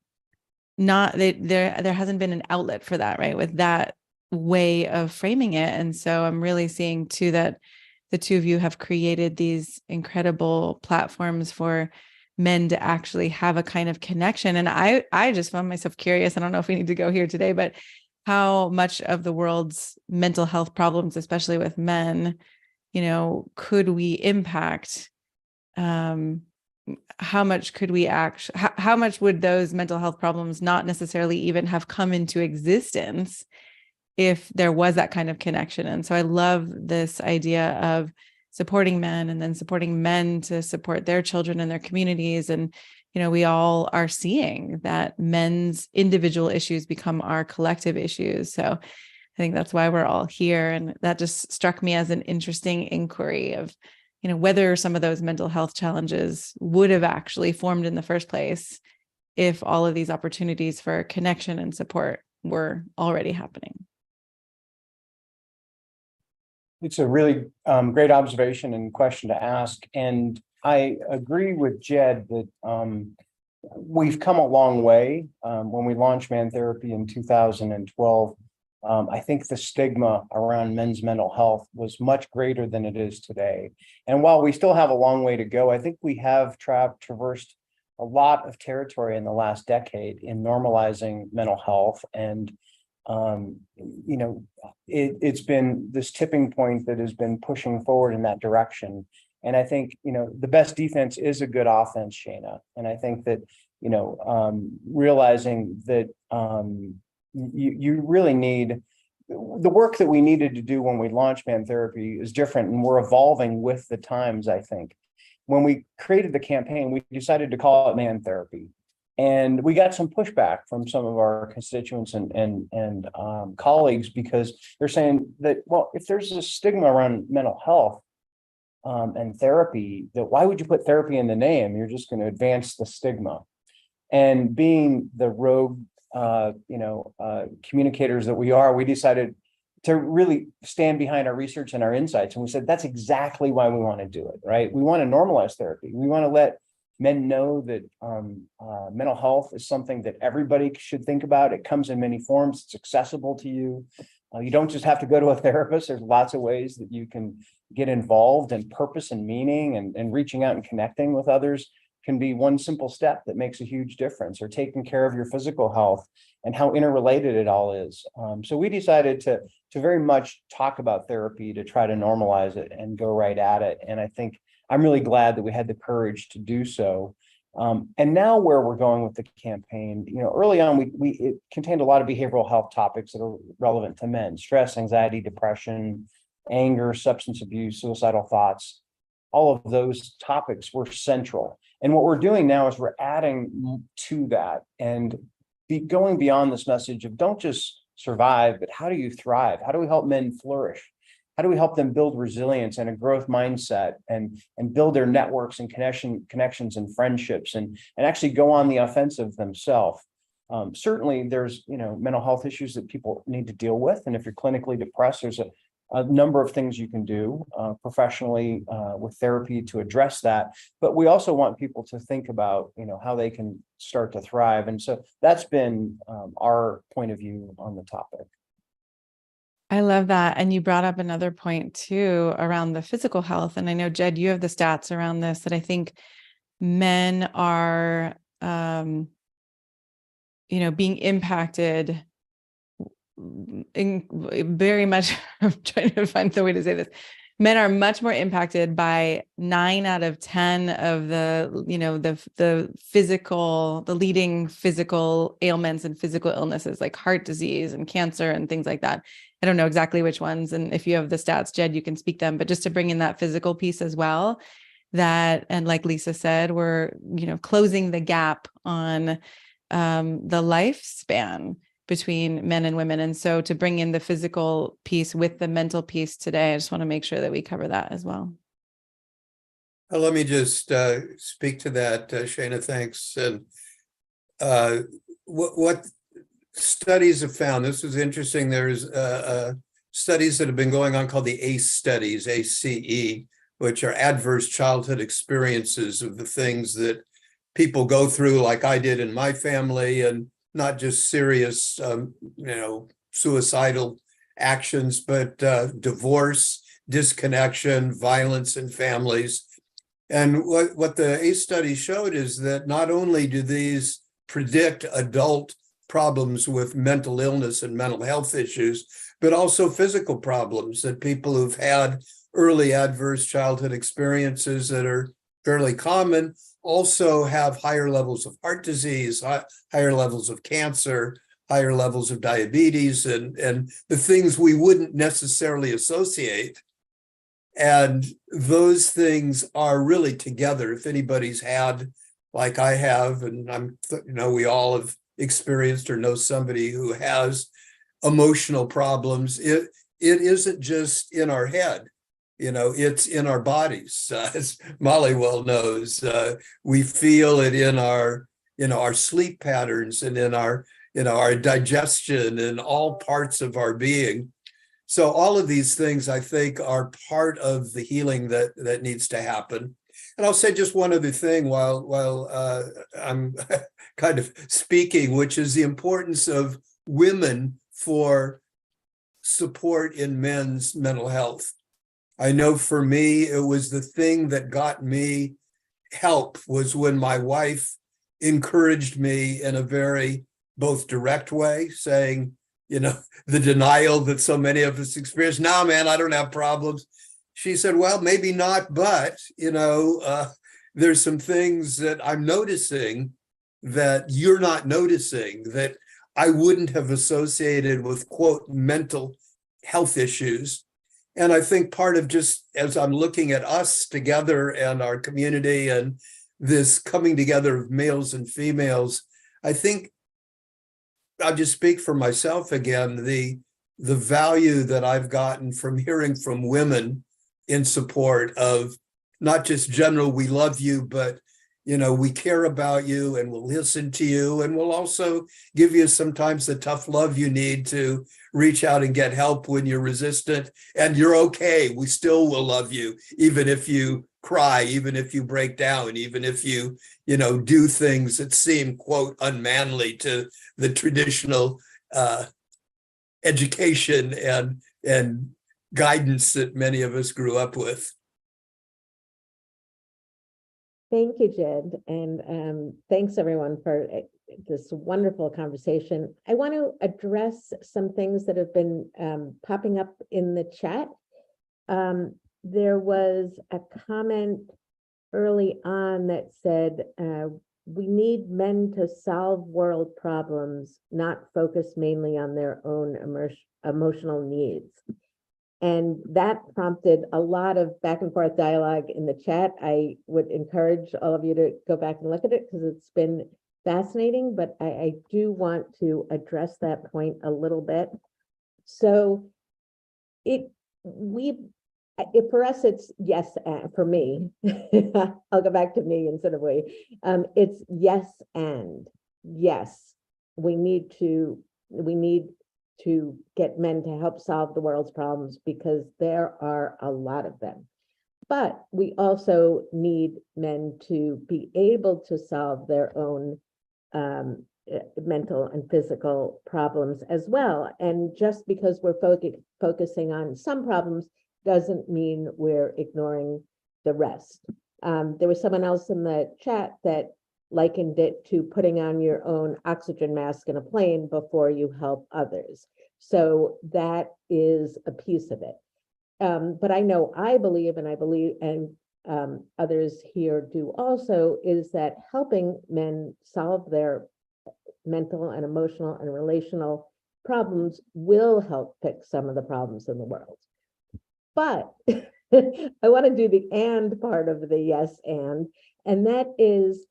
hasn't been an outlet for that, right, with that way of framing it. And so I'm really seeing too that the two of you have created these incredible platforms for men to actually have a kind of connection. And I just found myself curious. I don't know if we need to go here today, but how much of the world's mental health problems, especially with men, you know, could we impact? How much could we how much would those mental health problems not necessarily even have come into existence if there was that kind of connection? And so I love this idea of supporting men and then supporting men to support their children and their communities. And, you know, we all are seeing that men's individual issues become our collective issues. So I think that's why we're all here. And that just struck me as an interesting inquiry of, you know, whether some of those mental health challenges would have actually formed in the first place if all of these opportunities for connection and support were already happening. It's a really great observation and question to ask. And I agree with Jed that we've come a long way. When we launched Man Therapy in 2012, I think the stigma around men's mental health was much greater than it is today. And while we still have a long way to go, I think we have traversed a lot of territory in the last decade in normalizing mental health. And you know, it's been this tipping point that has been pushing forward in that direction. And I think, you know, the best defense is a good offense, Shana. And I think that, you know, realizing that you really need the work that we needed to do when we launched Man Therapy is different, and we're evolving with the times. I think when we created the campaign, we decided to call it Man Therapy. And we got some pushback from some of our constituents and colleagues, because they're saying that, well, if there's a stigma around mental health and therapy, that why would you put therapy in the name? You're just going to advance the stigma. And being the rogue, communicators that we are, we decided to really stand behind our research and our insights. And we said, that's exactly why we want to do it, right? We want to normalize therapy. We want to let men know that mental health is something that everybody should think about. It comes in many forms. It's accessible to you. You don't just have to go to a therapist. There's lots of ways that you can get involved, and purpose and meaning and reaching out and connecting with others can be one simple step that makes a huge difference, or taking care of your physical health and how interrelated it all is. So we decided to very much talk about therapy, to try to normalize it and go right at it. And I think I'm really glad that we had the courage to do so. And now where we're going with the campaign, you know, early on, it contained a lot of behavioral health topics that are relevant to men: stress, anxiety, depression, anger, substance abuse, suicidal thoughts. All of those topics were central. And what we're doing now is we're adding to that and going beyond this message of don't just survive, but how do you thrive? How do we help men flourish? How do we help them build resilience and a growth mindset and build their networks and connections and friendships and actually go on the offensive themselves? Certainly there's, you know, mental health issues that people need to deal with. And if you're clinically depressed, there's a number of things you can do professionally with therapy to address that. But we also want people to think about, you know, how they can start to thrive. And so that's been our point of view on the topic. I love that. And you brought up another point too around the physical health. And I know, Jed, you have the stats around this, that I think men are, being impacted very much. I'm trying to find the way to say this. Men are much more impacted by 9 out of 10 of the leading physical ailments and physical illnesses like heart disease and cancer and things like that. I don't know exactly which ones. And if you have the stats, Jed, you can speak them, but just to bring in that physical piece as well, and like Lisa said, we're, closing the gap on the lifespan between men and women. And so to bring in the physical piece with the mental piece today, I just want to make sure that we cover that as well. Let me just speak to that, Shana, thanks. And what studies have found, this is interesting, there's studies that have been going on called the ACE studies, ACE, which are adverse childhood experiences of the things that people go through, like I did in my family, and not just serious, suicidal actions, but divorce, disconnection, violence in families. And what the ACE study showed is that not only do these predict adult problems with mental illness and mental health issues, but also physical problems, that people who've had early adverse childhood experiences that are fairly common also have higher levels of heart disease, higher levels of cancer, higher levels of diabetes, and the things we wouldn't necessarily associate. And those things are really together. If anybody's had, like I have, and we all have experienced or know somebody who has emotional problems, it isn't just in our head, it's in our bodies. As Molly well knows, we feel it in our sleep patterns and in our digestion and all parts of our being. So all of these things, I think, are part of the healing that needs to happen. And I'll say just one other thing while I'm kind of speaking, which is the importance of women for support in men's mental health. I know for me, it was the thing that got me help was when my wife encouraged me in a very both direct way, saying, the denial that so many of us experience. Nah, man, I don't have problems. She said, well, maybe not, but, there's some things that I'm noticing that you're not noticing that I wouldn't have associated with, quote, mental health issues. And I think part of just as I'm looking at us together and our community and this coming together of males and females, I think I'll just speak for myself again, the value that I've gotten from hearing from women in support of not just general, we love you, but, we care about you and we'll listen to you. And we'll also give you sometimes the tough love you need to reach out and get help when you're resistant, and you're okay. We still will love you, even if you cry, even if you break down, even if you, do things that seem, quote, unmanly to the traditional education and guidance that many of us grew up with. Thank you, Jed, and thanks everyone for this wonderful conversation. I want to address some things that have been popping up in the chat. There was a comment early on that said, we need men to solve world problems, not focus mainly on their own emotional needs. And that prompted a lot of back and forth dialogue in the chat. I would encourage all of you to go back and look at it because it's been fascinating, but I do want to address that point a little bit. So for us, it's yes, for me, I'll go back to me instead of we, it's yes, and yes, we need to get men to help solve the world's problems because there are a lot of them. But we also need men to be able to solve their own mental and physical problems as well. And just because we're focusing on some problems doesn't mean we're ignoring the rest. There was someone else in the chat that likened it to putting on your own oxygen mask in a plane before you help others. So that is a piece of it. But I believe, and others here do also, is that helping men solve their mental and emotional and relational problems will help fix some of the problems in the world. But I want to do the and part of the yes and that is,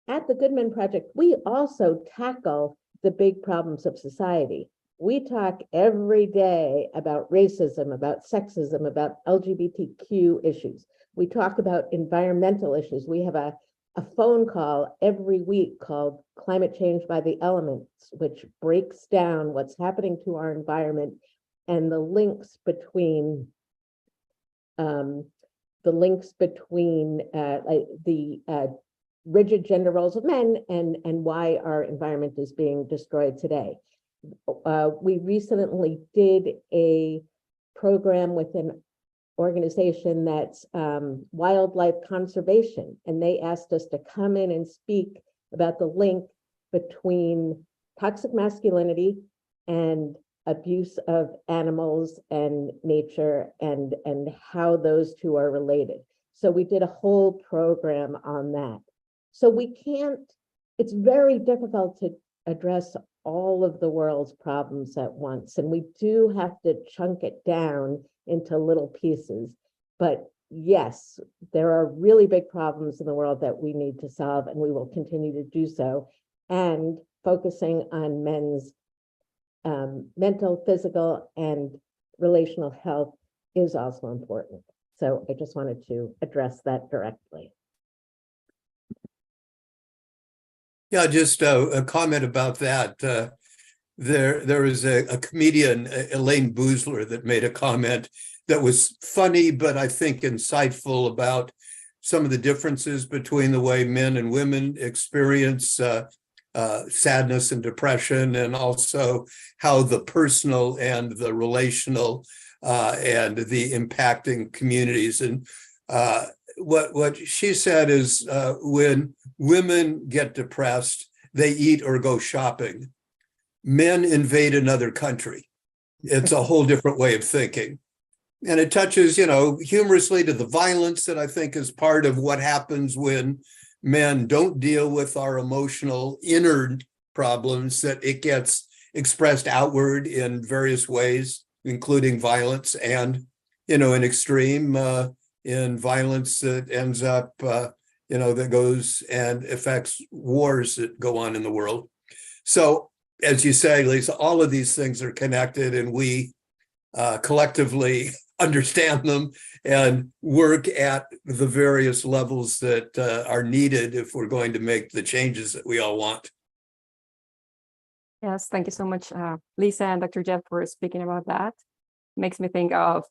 at the Good Men Project, we also tackle the big problems of society. We talk every day about racism, about sexism, about LGBTQ issues. We talk about environmental issues. We have a a phone call every week called Climate Change by the Elements, which breaks down what's happening to our environment and the links between rigid gender roles of men and why our environment is being destroyed today. We recently did a program with an organization that's wildlife conservation, and they asked us to come in and speak about the link between toxic masculinity and abuse of animals and nature and how those two are related. So we did a whole program on that. So it's very difficult to address all of the world's problems at once. And we do have to chunk it down into little pieces. But yes, there are really big problems in the world that we need to solve, and we will continue to do so. And focusing on men's mental, physical, and relational health is also important. So I just wanted to address that directly. Yeah, just a comment about that. There was a comedian, Elaine Boozler, that made a comment that was funny, but I think insightful about some of the differences between the way men and women experience sadness and depression, and also how the personal and the relational and the impacting communities. And what she said is when women get depressed, they eat or go shopping. Men invade another country. It's a whole different way of thinking. And it touches, humorously to the violence that I think is part of what happens when men don't deal with our emotional inner problems, that it gets expressed outward in various ways, including violence and, in extreme, in violence that ends up, that goes and affects wars that go on in the world. So, as you say, Lisa, all of these things are connected, and we collectively understand them and work at the various levels that are needed if we're going to make the changes that we all want. Yes, thank you so much, Lisa and Dr. Jeff, for speaking about that. Makes me think of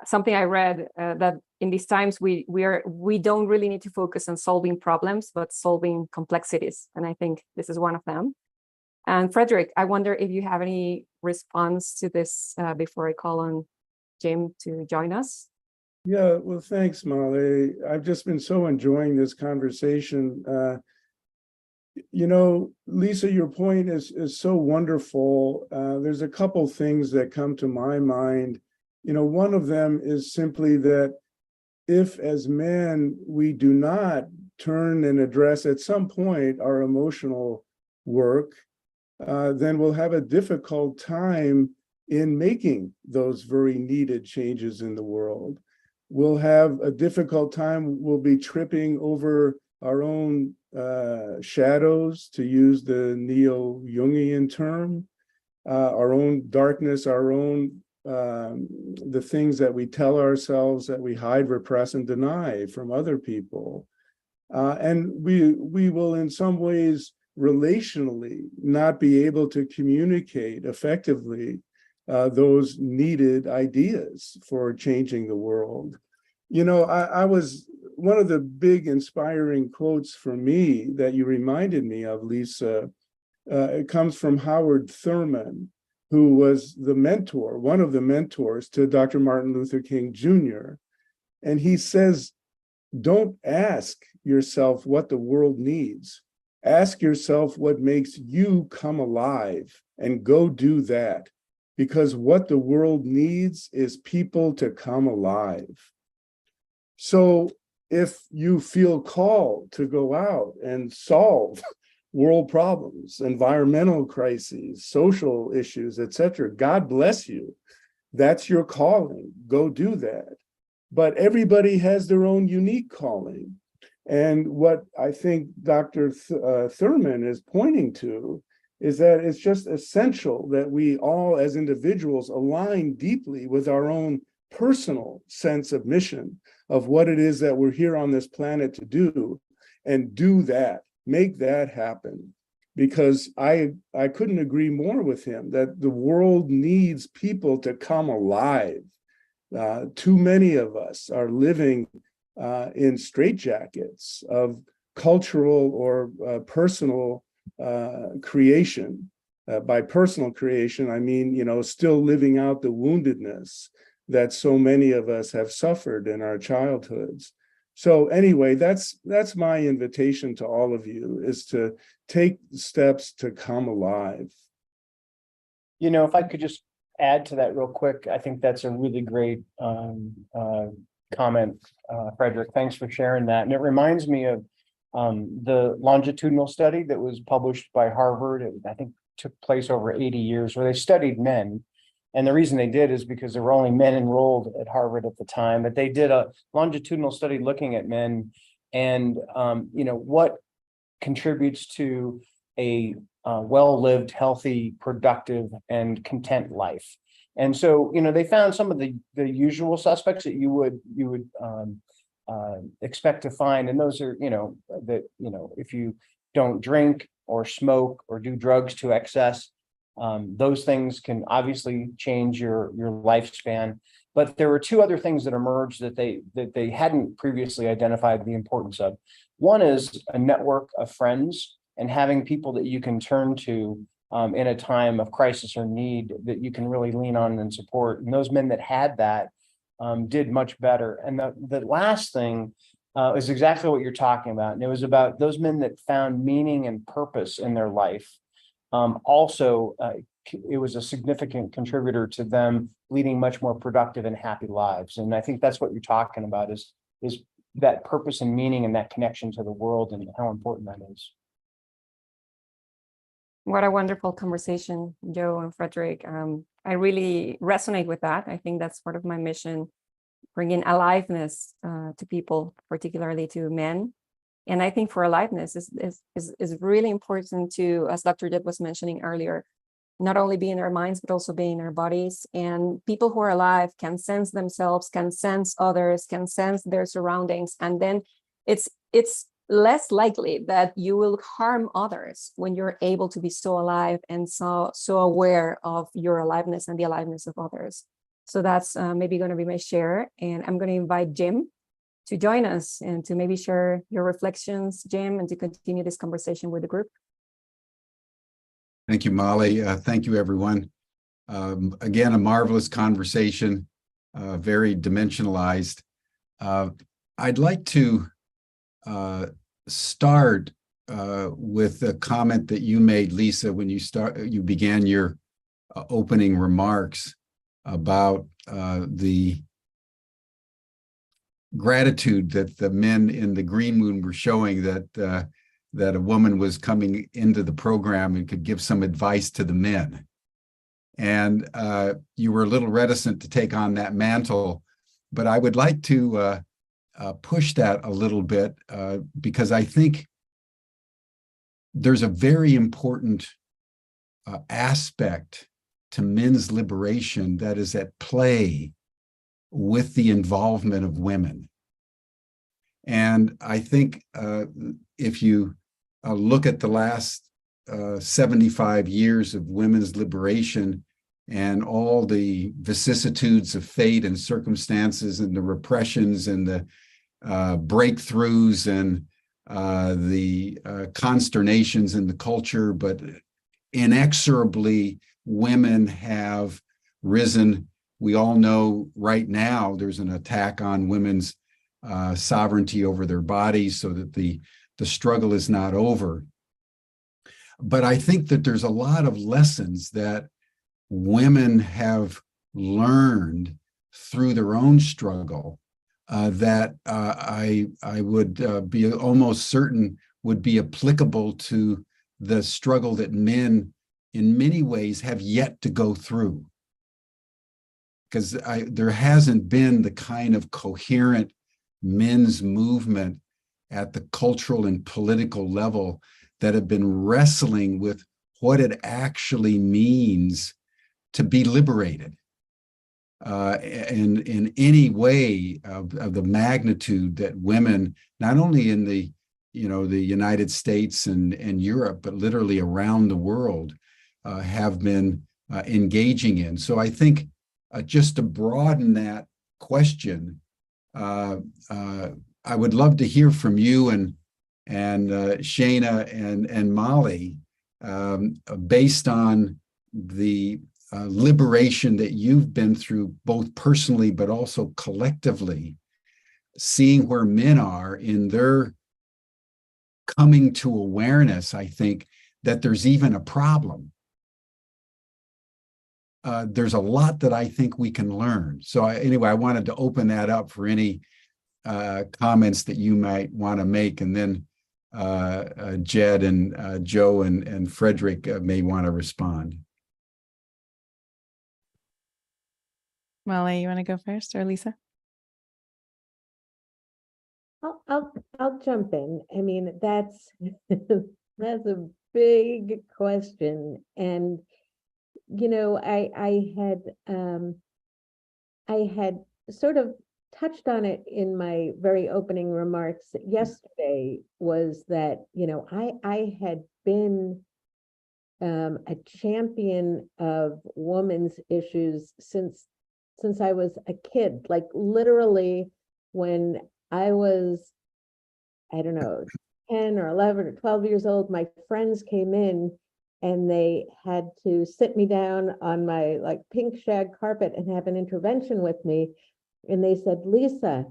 something I read that in these times we don't really need to focus on solving problems, but solving complexities, and I think this is one of them. And Frederick, I wonder if you have any response to this before I call on Jim to join us. Yeah, well, thanks, Molly. I've just been so enjoying this conversation. Lisa, your point is so wonderful. There's a couple things that come to my mind. One of them is simply that if, as men, we do not turn and address at some point our emotional work, then we'll have a difficult time in making those very needed changes in the world. We'll have a difficult time. We'll be tripping over our own shadows, to use the neo-Jungian term, our own darkness, our own the things that we tell ourselves that we hide, repress, and deny from other people. And we will, in some ways, relationally not be able to communicate effectively those needed ideas for changing the world. I was, one of the big inspiring quotes for me that you reminded me of, Lisa, it comes from Howard Thurman, who was the mentor, one of the mentors to Dr. Martin Luther King Jr. And he says, don't ask yourself what the world needs. Ask yourself what makes you come alive, and go do that. Because what the world needs is people to come alive. So if you feel called to go out and solve world problems, environmental crises, social issues, etc., God bless you. That's your calling. Go do that. But everybody has their own unique calling. And what I think Dr. Thurman is pointing to is that it's just essential that we all as individuals align deeply with our own personal sense of mission, of what it is that we're here on this planet to do, and do that, make that happen. Because I couldn't agree more with him that the world needs people to come alive. Too many of us are living in straitjackets of cultural or personal creation. By personal creation, I mean, still living out the woundedness that so many of us have suffered in our childhoods. So anyway, that's my invitation to all of you, is to take steps to come alive. If I could just add to that real quick, I think that's a really great comment, Frederick. Thanks for sharing that. And it reminds me of the longitudinal study that was published by Harvard. I think took place over 80 years, where they studied men. And the reason they did is because there were only men enrolled at Harvard at the time, but they did a longitudinal study looking at men and, what contributes to a well-lived, healthy, productive, and content life. And so, they found some of the usual suspects that you would expect to find. And those are, if you don't drink or smoke or do drugs to excess, those things can obviously change your lifespan. But there were two other things that emerged that they hadn't previously identified the importance of. One is a network of friends and having people that you can turn to in a time of crisis or need that you can really lean on and support. And those men that had that did much better. And the last thing is exactly what you're talking about. And it was about those men that found meaning and purpose in their life. It was a significant contributor to them leading much more productive and happy lives. And I think that's what you're talking about is that purpose and meaning and that connection to the world and how important that is. What a wonderful conversation, Joe and Frederick. I really resonate with that. I think that's part of my mission, bringing aliveness to people, particularly to men. And I think for aliveness is really important to, as Dr. Jed was mentioning earlier, not only be in our minds, but also be in our bodies. And people who are alive can sense themselves, can sense others, can sense their surroundings. And then it's less likely that you will harm others when you're able to be so alive and so aware of your aliveness and the aliveness of others. So that's maybe going to be my share. And I'm going to invite Jim to join us and to maybe share your reflections, Jim, and to continue this conversation with the group. Thank you, Molly. Thank you, everyone. Again, a marvelous conversation, very dimensionalized. I'd like to start with a comment that you made, Lisa, when you began your opening remarks about the gratitude that the men in the green room were showing that a woman was coming into the program and could give some advice to the men. And you were a little reticent to take on that mantle, but I would like to push that a little bit because I think there's a very important aspect to men's liberation that is at play with the involvement of women. And I think if you look at the last 75 years of women's liberation and all the vicissitudes of fate and circumstances and the repressions and the breakthroughs and the consternations in the culture, but inexorably women have risen. We all know right now there's an attack on women's sovereignty over their bodies, so that the struggle is not over. But I think that there's a lot of lessons that women have learned through their own struggle that I would be almost certain would be applicable to the struggle that men in many ways have yet to go through. Because there hasn't been the kind of coherent men's movement at the cultural and political level that have been wrestling with what it actually means to be liberated in any way of the magnitude that women, not only in the the United States and Europe, but literally around the world, have been engaging in. So I think just to broaden that question, I would love to hear from you and Shana and Molly, based on the liberation that you've been through, both personally but also collectively, seeing where men are in their coming to awareness, I think, that there's even a problem. There's a lot that I think we can learn. So anyway, I wanted to open that up for any comments that you might want to make, and then Jed and Joe and Frederick may want to respond. Molly, you want to go first, or Lisa? I'll jump in. I mean, that's that's a big question, and I had sort of touched on it in my very opening remarks yesterday, was that I had been a champion of women's issues since I was a kid, like literally when I was, I don't know, 10 or 11 or 12 years old, my friends came in and they had to sit me down on my like pink shag carpet and have an intervention with me. And they said, Lisa,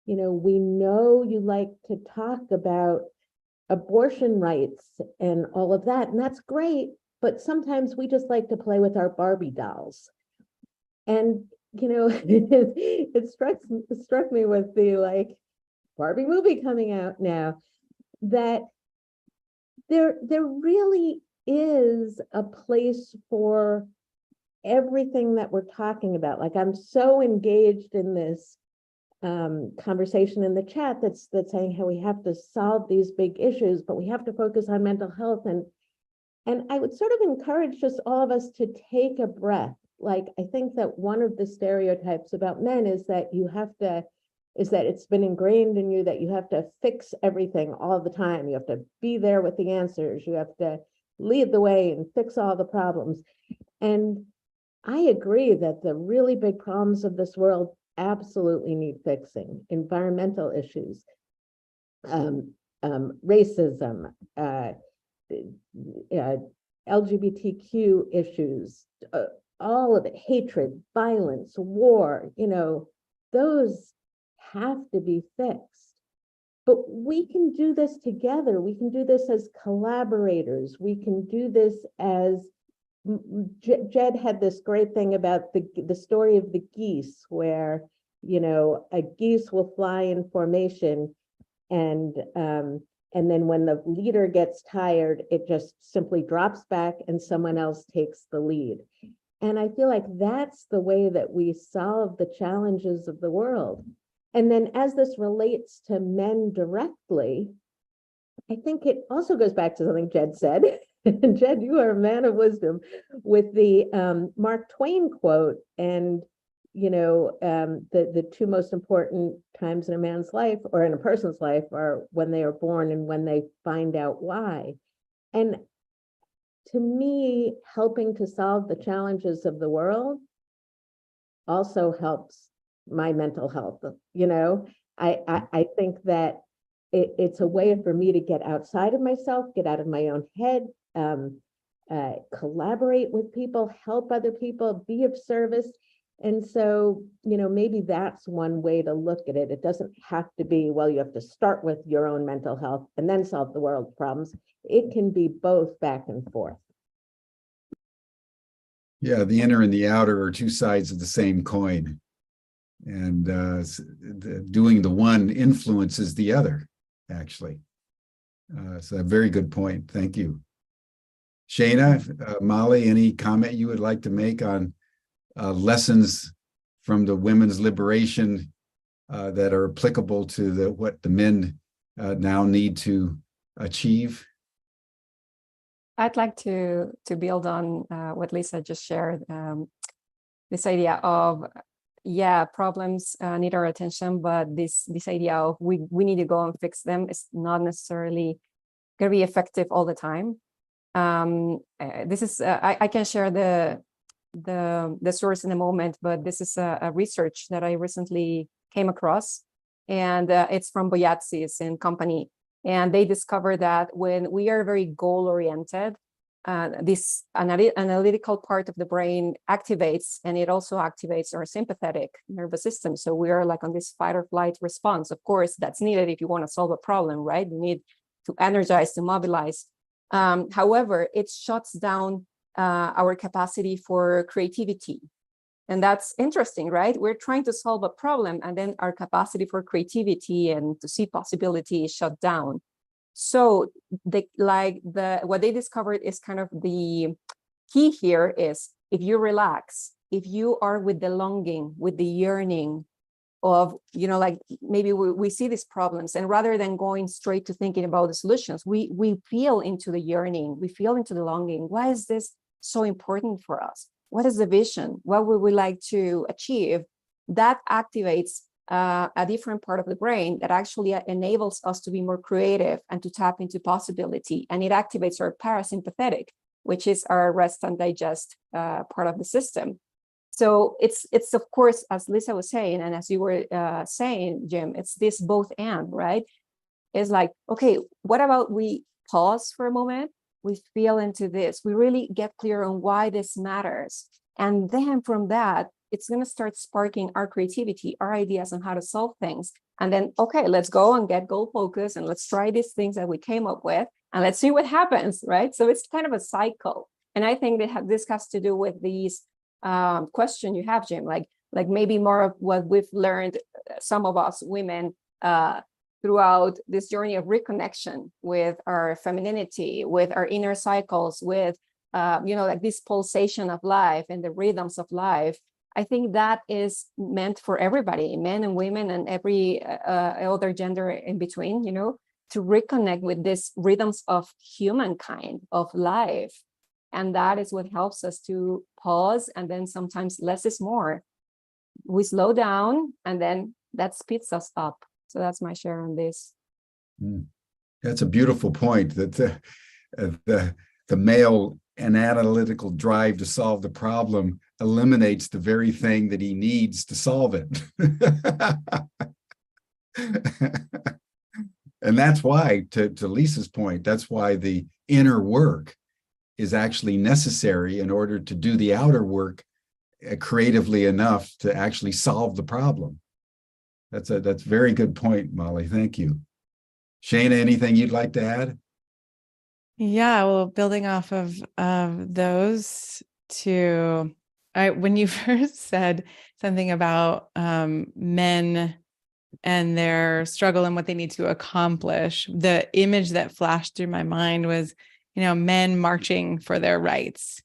we know you like to talk about abortion rights and all of that, and that's great, but sometimes we just like to play with our Barbie dolls. And it struck me with the Barbie movie coming out now, that there really is a place for everything that we're talking about. Like, I'm so engaged in this conversation in the chat that's saying how we have to solve these big issues, but we have to focus on mental health. And I would sort of encourage just all of us to take a breath. Like, I think that one of the stereotypes about men is that it's been ingrained in you that you have to fix everything all the time. You have to be there with the answers. You have to lead the way and fix all the problems. And I agree that the really big problems of this world absolutely need fixing. Environmental issues, racism, LGBTQ issues, all of it, hatred, violence, war, those have to be fixed. But we can do this together. We can do this as collaborators. We can do this as, Jed had this great thing about the story of the geese, where, a geese will fly in formation, and then when the leader gets tired, it just simply drops back and someone else takes the lead. And I feel like that's the way that we solve the challenges of the world. And then as this relates to men directly, I think it also goes back to something Jed said. Jed, you are a man of wisdom, with the Mark Twain quote. And, the two most important times in a man's life, or in a person's life, are when they are born and when they find out why. And to me, helping to solve the challenges of the world also helps my mental health. I think that it's a way for me to get outside of myself, get out of my own head, collaborate with people, help other people, be of service. And so, maybe that's one way to look at it. It doesn't have to be, well, you have to start with your own mental health and then solve the world's problems. It can be both, back and forth. Yeah, the inner and the outer are two sides of the same coin. And doing the one influences the other, actually. So a very good point. Thank you. Shana, Molly, any comment you would like to make on lessons from the women's liberation that are applicable to what the men now need to achieve? I'd like to build on what Lisa just shared, this idea of yeah, problems need our attention, but this idea of we need to go and fix them is not necessarily going to be effective all the time. This is I can share the source in a moment, but this is a research that I recently came across, and it's from Boyatzis and company, and they discovered that when we are very goal oriented, this analytical part of the brain activates, and it also activates our sympathetic nervous system. So we are like on this fight or flight response. Of course, that's needed if you want to solve a problem, right? You need to energize, to mobilize. However, it shuts down our capacity for creativity. And that's interesting, right? We're trying to solve a problem, and then our capacity for creativity and to see possibility is shut down. So what they discovered is kind of the key here is if you relax, if you are with the longing, with the yearning of, like maybe we see these problems, and rather than going straight to thinking about the solutions, we feel into the yearning, we feel into the longing. Why is this so important for us? What is the vision? What would we like to achieve? That activates a different part of the brain that actually enables us to be more creative and to tap into possibility. And it activates our parasympathetic, which is our rest and digest part of the system. So it's of course, as Lisa was saying, and as you were saying, Jim, it's this both and, right? It's like, okay, what about we pause for a moment? We feel into this. We really get clear on why this matters. And then from that, it's going to start sparking our creativity, our ideas on how to solve things. And then, okay, let's go and get goal focused, and let's try these things that we came up with, and let's see what happens, right? So it's kind of a cycle. And I think that this has to do with these question you have, Jim, like maybe more of what we've learned, some of us women, throughout this journey of reconnection with our femininity, with our inner cycles, with, like this pulsation of life and the rhythms of life. I think that is meant for everybody, men and women and every other gender in between, to reconnect with these rhythms of humankind, of life. And that is what helps us to pause. And then sometimes less is more. We slow down, and then that speeds us up. So that's my share on this. That's a beautiful point, that the male and analytical drive to solve the problem eliminates the very thing that he needs to solve it. And that's why, to Lisa's point, that's why the inner work is actually necessary in order to do the outer work creatively enough to actually solve the problem. That's a very good point, Molly. Thank you. Shana, anything you'd like to add? Yeah, well, building off of those two, when you first said something about men and their struggle and what they need to accomplish, the image that flashed through my mind was, men marching for their rights.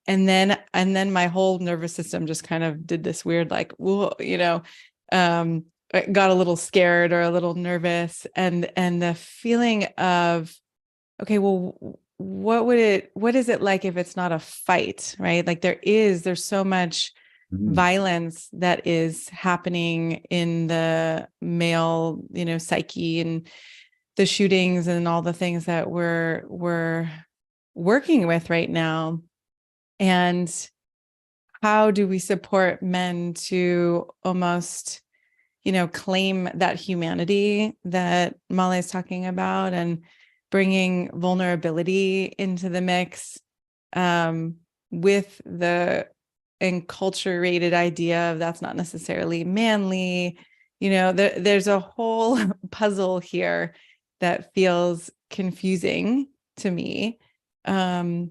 And then my whole nervous system just kind of did this weird, like, whoa, got a little scared or a little nervous, and the feeling of, okay, well, what is it like if it's not a fight, right? Like there's so much violence that is happening in the male, psyche, and the shootings and all the things that we're working with right now. And how do we support men to almost, claim that humanity that Molly is talking about, and bringing vulnerability into the mix, with the enculturated idea of that's not necessarily manly. There's a whole puzzle here that feels confusing to me. But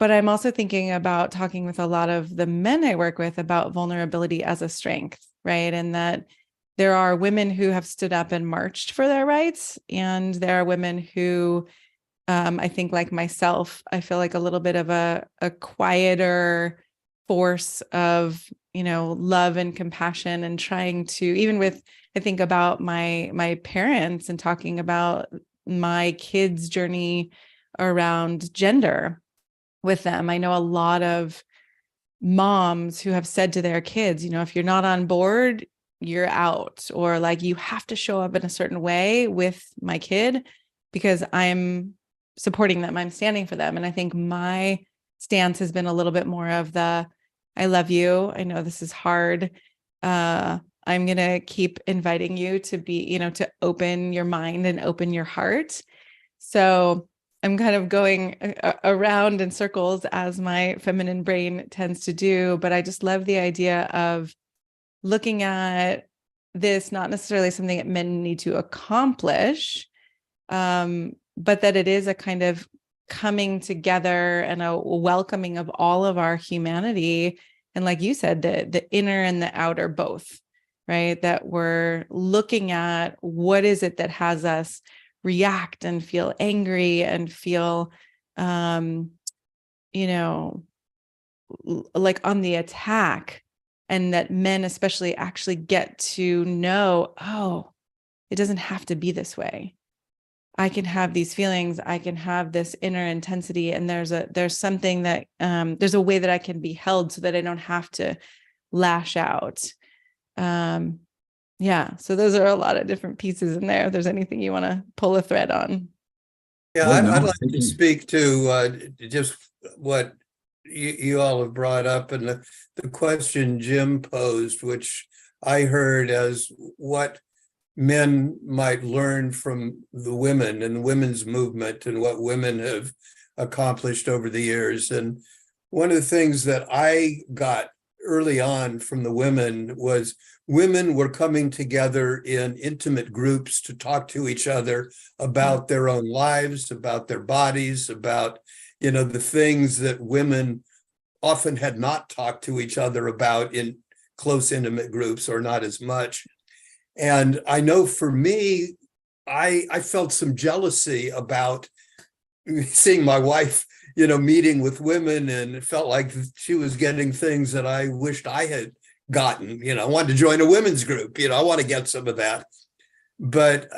I'm also thinking about talking with a lot of the men I work with about vulnerability as a strength, right? And that there are women who have stood up and marched for their rights. And there are women who, I think like myself, I feel like a little bit of a quieter force of, love and compassion, and trying to, even with, I think about my parents and talking about my kids' journey around gender with them. I know a lot of moms who have said to their kids, you know, if you're not on board, you're out, or like, you have to show up in a certain way with my kid because I'm supporting them, I'm standing for them. And I think my stance has been a little bit more of the, I love you, I know this is hard, I'm going to keep inviting you to be, you know, to open your mind and open your heart. So I'm kind of going around in circles as my feminine brain tends to do, but I just love the idea of looking at this, not necessarily something that men need to accomplish, but that it is a kind of coming together and a welcoming of all of our humanity. And like you said, the inner and the outer both, right? That we're looking at what is it that has us react and feel angry and feel, you know, like on the attack, and that men especially actually get to know, oh, it doesn't have to be this way. I can have these feelings, I can have this inner intensity, and there's something that, there's a way that I can be held so that I don't have to lash out. Yeah, so those are a lot of different pieces in there. If there's anything you want to pull a thread on. Yeah, Well, no, I'd like thank to you. speak to just what you all have brought up, and the question Jim posed, which I heard as what men might learn from the women and the women's movement and what women have accomplished over the years. And one of the things that I got early on from the women was women were coming together in intimate groups to talk to each other about their own lives, about their bodies, about, you know, the things that women often had not talked to each other about in close, intimate groups, or not as much. And I know for me, I felt some jealousy about seeing my wife, you know, meeting with women, and it felt like she was getting things that I wished I had gotten. You know, I wanted to join a women's group, you know, I want to get some of that. But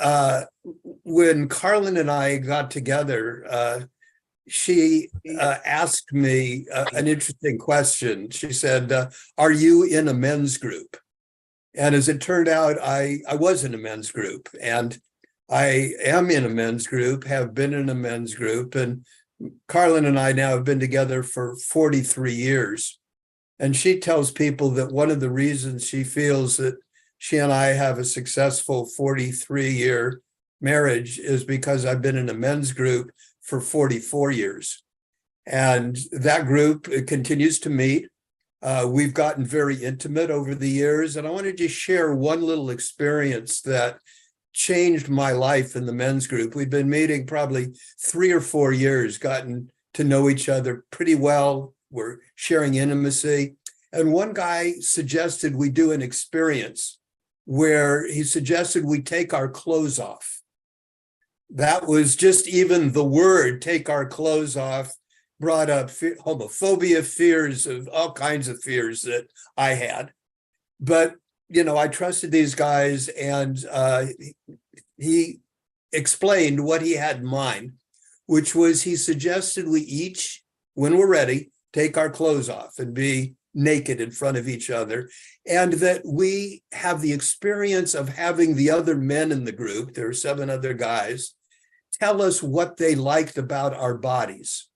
when Carlin and I got together, she asked me an interesting question. She said, are you in a men's group? And as it turned out, I was in a men's group, and I am in a men's group, have been in a men's group. And Carlin and I now have been together for 43 years. And she tells people that one of the reasons she feels that she and I have a successful 43-year marriage is because I've been in a men's group for 44 years. And that group, it continues to meet. We've gotten very intimate over the years. And I wanted to share one little experience that changed my life in the men's group. We've been meeting probably 3 or 4 years, gotten to know each other pretty well. We're sharing intimacy. And one guy suggested we do an experience where he suggested we take our clothes off. That was just even the word, take our clothes off, brought up homophobia, fears of all kinds of fears that I had. But, you know, I trusted these guys, and he explained what he had in mind, which was he suggested we each, when we're ready, take our clothes off and be naked in front of each other, and that we have the experience of having the other men in the group, there are 7 other guys, tell us what they liked about our bodies.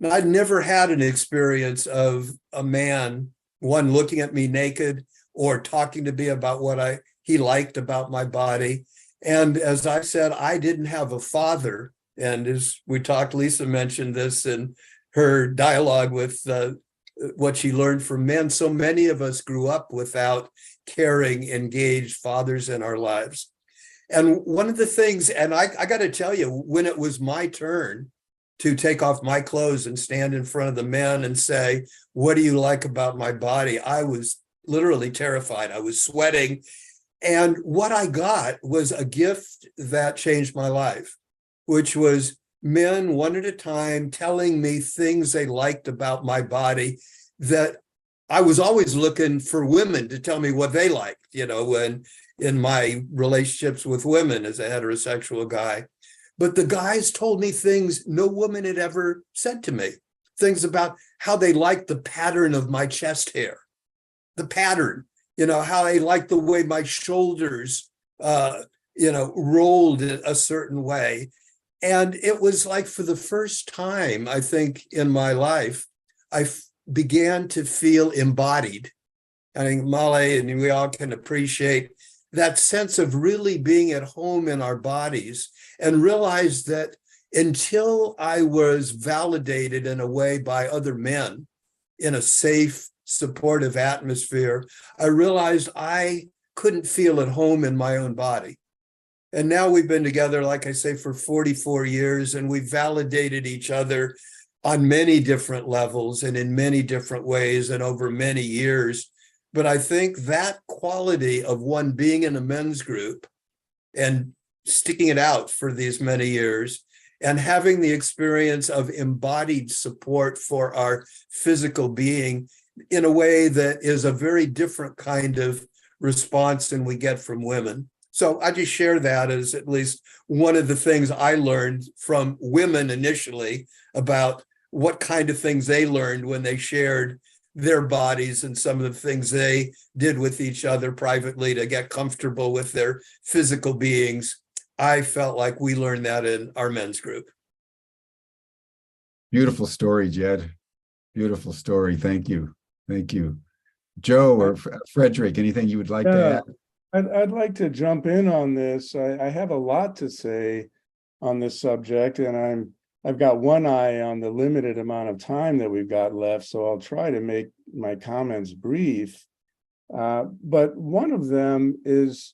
Now, I'd never had an experience of a man, one, looking at me naked or talking to me about what he liked about my body. And as I said, I didn't have a father. And as we talked, Lisa mentioned this in her dialogue with what she learned from men. So many of us grew up without caring, engaged fathers in our lives. And one of the things, and I got to tell you, when it was my turn to take off my clothes and stand in front of the men and say, what do you like about my body? I was literally terrified. I was sweating. And what I got was a gift that changed my life, which was men one at a time telling me things they liked about my body, that I was always looking for women to tell me what they liked, you know, when in my relationships with women as a heterosexual guy. But the guys told me things no woman had ever said to me, things about how they liked the pattern of my chest hair, the pattern, how they liked the way my shoulders, rolled a certain way. And it was like for the first time, I think, in my life, I began to feel embodied. I think Molly and we all can appreciate that sense of really being at home in our bodies, and realize that until I was validated in a way by other men in a safe, supportive atmosphere, I realized I couldn't feel at home in my own body. And now we've been together, like I say, for 44 years, and we've validated each other on many different levels and in many different ways and over many years. But I think that quality of one being in a men's group and sticking it out for these many years and having the experience of embodied support for our physical being in a way that is a very different kind of response than we get from women. So I just share that as at least one of the things I learned from women initially about what kind of things they learned when they shared their bodies and some of the things they did with each other privately to get comfortable with their physical beings. I felt like we learned that in our men's group. Beautiful story, Jed. Beautiful story. Thank you. Thank you. Joe or Frederick, anything you would like to add? I'd like to jump in on this. I have a lot to say on this subject, and I've got one eye on the limited amount of time that we've got left, so I'll try to make my comments brief. But one of them is,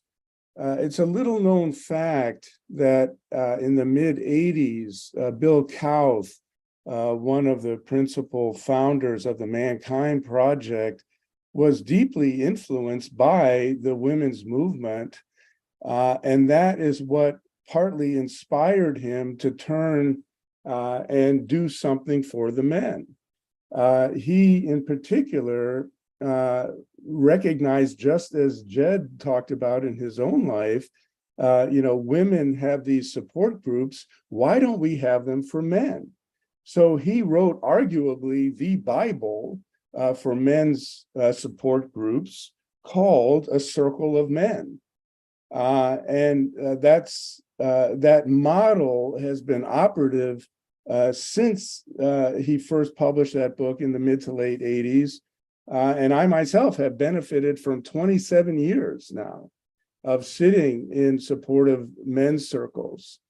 it's a little known fact that in the mid-'80s, Bill Kauth, one of the principal founders of the Mankind Project, was deeply influenced by the women's movement. And that is what partly inspired him to turn and do something for the men. He, in particular, recognized, just as Jed talked about in his own life, women have these support groups. Why don't we have them for men? So he wrote arguably the Bible for men's support groups, called A Circle of Men. That model has been operative since he first published that book in the mid to late 80s. And I myself have benefited from 27 years now of sitting in supportive men's circles.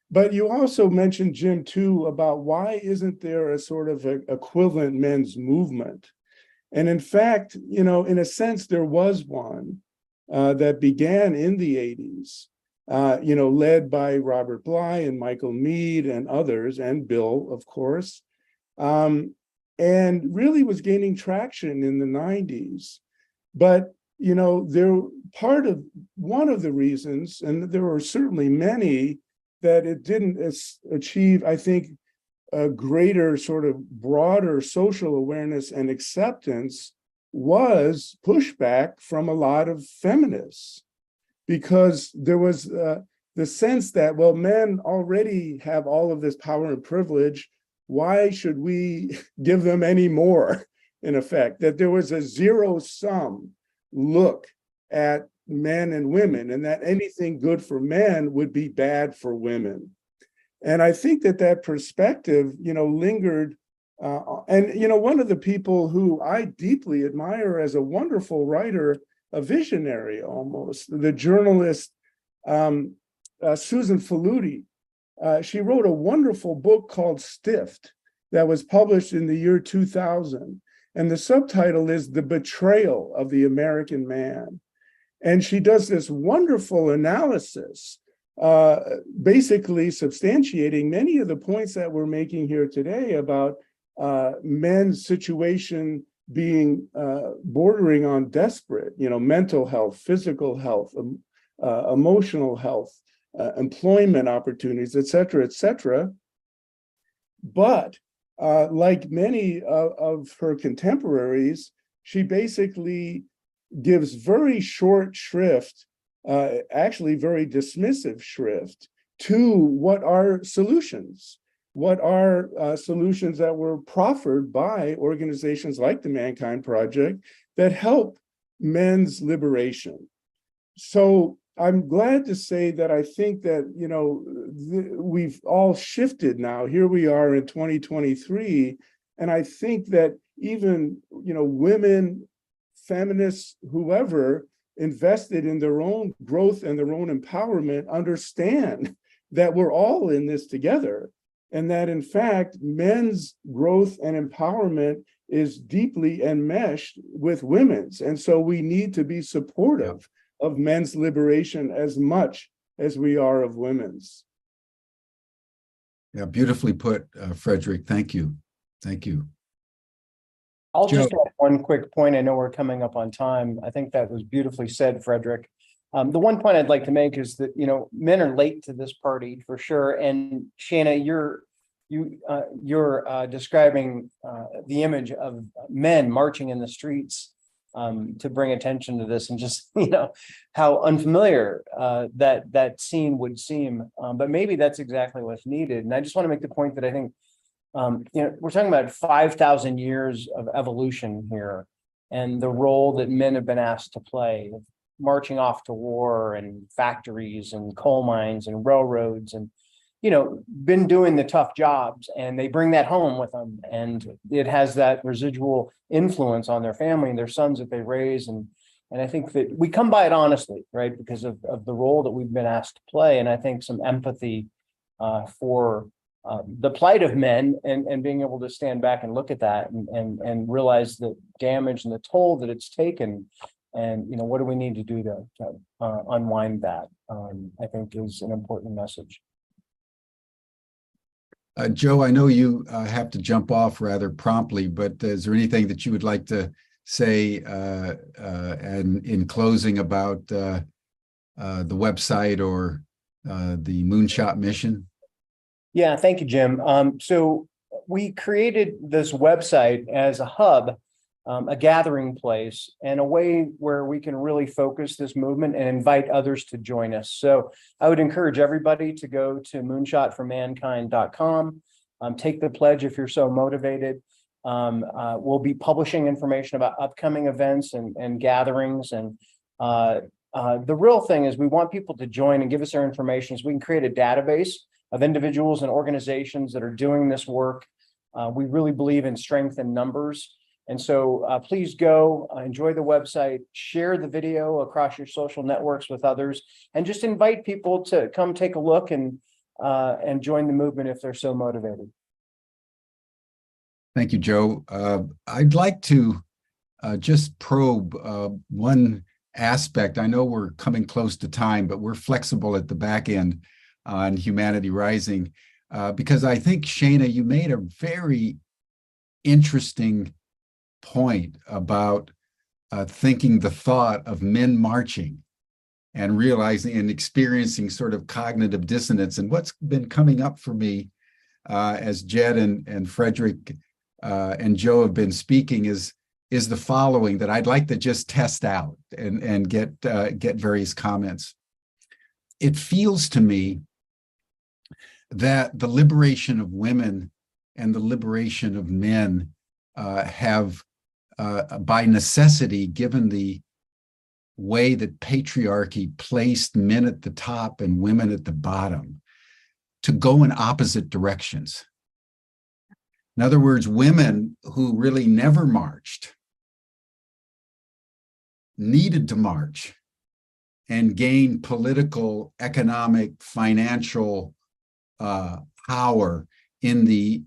But you also mentioned, Jim, too, about why isn't there a sort of equivalent men's movement? And in fact, in a sense, there was one that began in the 80s, led by Robert Bly and Michael Mead and others, and Bill, of course, and really was gaining traction in the 90s. But, one of the reasons, and there were certainly many, that it didn't achieve, I think, a greater sort of broader social awareness and acceptance was pushback from a lot of feminists, because there was the sense that, well, men already have all of this power and privilege. Why should we give them any more, in effect? That there was a zero-sum look at men and women, and that anything good for men would be bad for women. And I think that perspective, lingered. And, one of the people who I deeply admire as a wonderful writer, a visionary almost, the journalist Susan Faludi, she wrote a wonderful book called Stiffed that was published in the year 2000. And the subtitle is The Betrayal of the American Man. And she does this wonderful analysis, basically substantiating many of the points that we're making here today about men's situation being bordering on desperate, mental health, physical health, emotional health, employment opportunities, et cetera, et cetera. But like many of her contemporaries, she basically gives very short shrift, actually very dismissive shrift, to what are solutions. what are solutions that were proffered by organizations like the Mankind Project that help men's liberation. So I'm glad to say that I think that, you know, we've all shifted now. Here we are in 2023. And I think that even, you know, women, feminists, whoever invested in their own growth and their own empowerment understand that we're all in this together. And that in fact, men's growth and empowerment is deeply enmeshed with women's. And so we need to be supportive of men's liberation as much as we are of women's. Yeah, beautifully put, Frederick. Thank you. Thank you. I'll Joe. just add one quick point. I know we're coming up on time. I think that was beautifully said, Frederick. The one point I'd like to make is that, you know, men are late to this party for sure. And Shana, you're describing the image of men marching in the streets to bring attention to this, and just, you know, how unfamiliar that scene would seem. But maybe that's exactly what's needed. And I just want to make the point that I think, you know, we're talking about 5,000 years of evolution here, and the role that men have been asked to play, marching off to war and factories and coal mines and railroads, and, you know, been doing the tough jobs, and they bring that home with them, and it has that residual influence on their family and their sons that they raise. And I think that we come by it honestly, right, because of the role that we've been asked to play. And I think some empathy for the plight of men, and being able to stand back and look at that and realize the damage and the toll that it's taken. And, you know, what do we need to do to unwind that? I think is an important message. Joe, I know you have to jump off rather promptly, but is there anything that you would like to say and in closing about the website or the Moonshot mission? Yeah, thank you, Jim. So we created this website as a hub, a gathering place, and a way where we can really focus this movement and invite others to join us. So I would encourage everybody to go to moonshotformankind.com, take the pledge if you're so motivated. We'll be publishing information about upcoming events and gatherings. And the real thing is we want people to join and give us their information so we can create a database of individuals and organizations that are doing this work. We really believe in strength in numbers. And so please go enjoy the website, share the video across your social networks with others, and just invite people to come take a look and join the movement if they're so motivated. Thank you, Joe. I'd like to just probe one aspect. I know we're coming close to time, but we're flexible at the back end on Humanity Rising, because I think, Shana, you made a very interesting point about thinking the thought of men marching and realizing and experiencing sort of cognitive dissonance. And what's been coming up for me as Jed and Frederick and Joe have been speaking is the following that I'd like to just test out and get various comments. It feels to me that the liberation of women and the liberation of men have, by necessity, given the way that patriarchy placed men at the top and women at the bottom, to go in opposite directions. In other words, women who really never marched needed to march and gain political, economic, financial power in the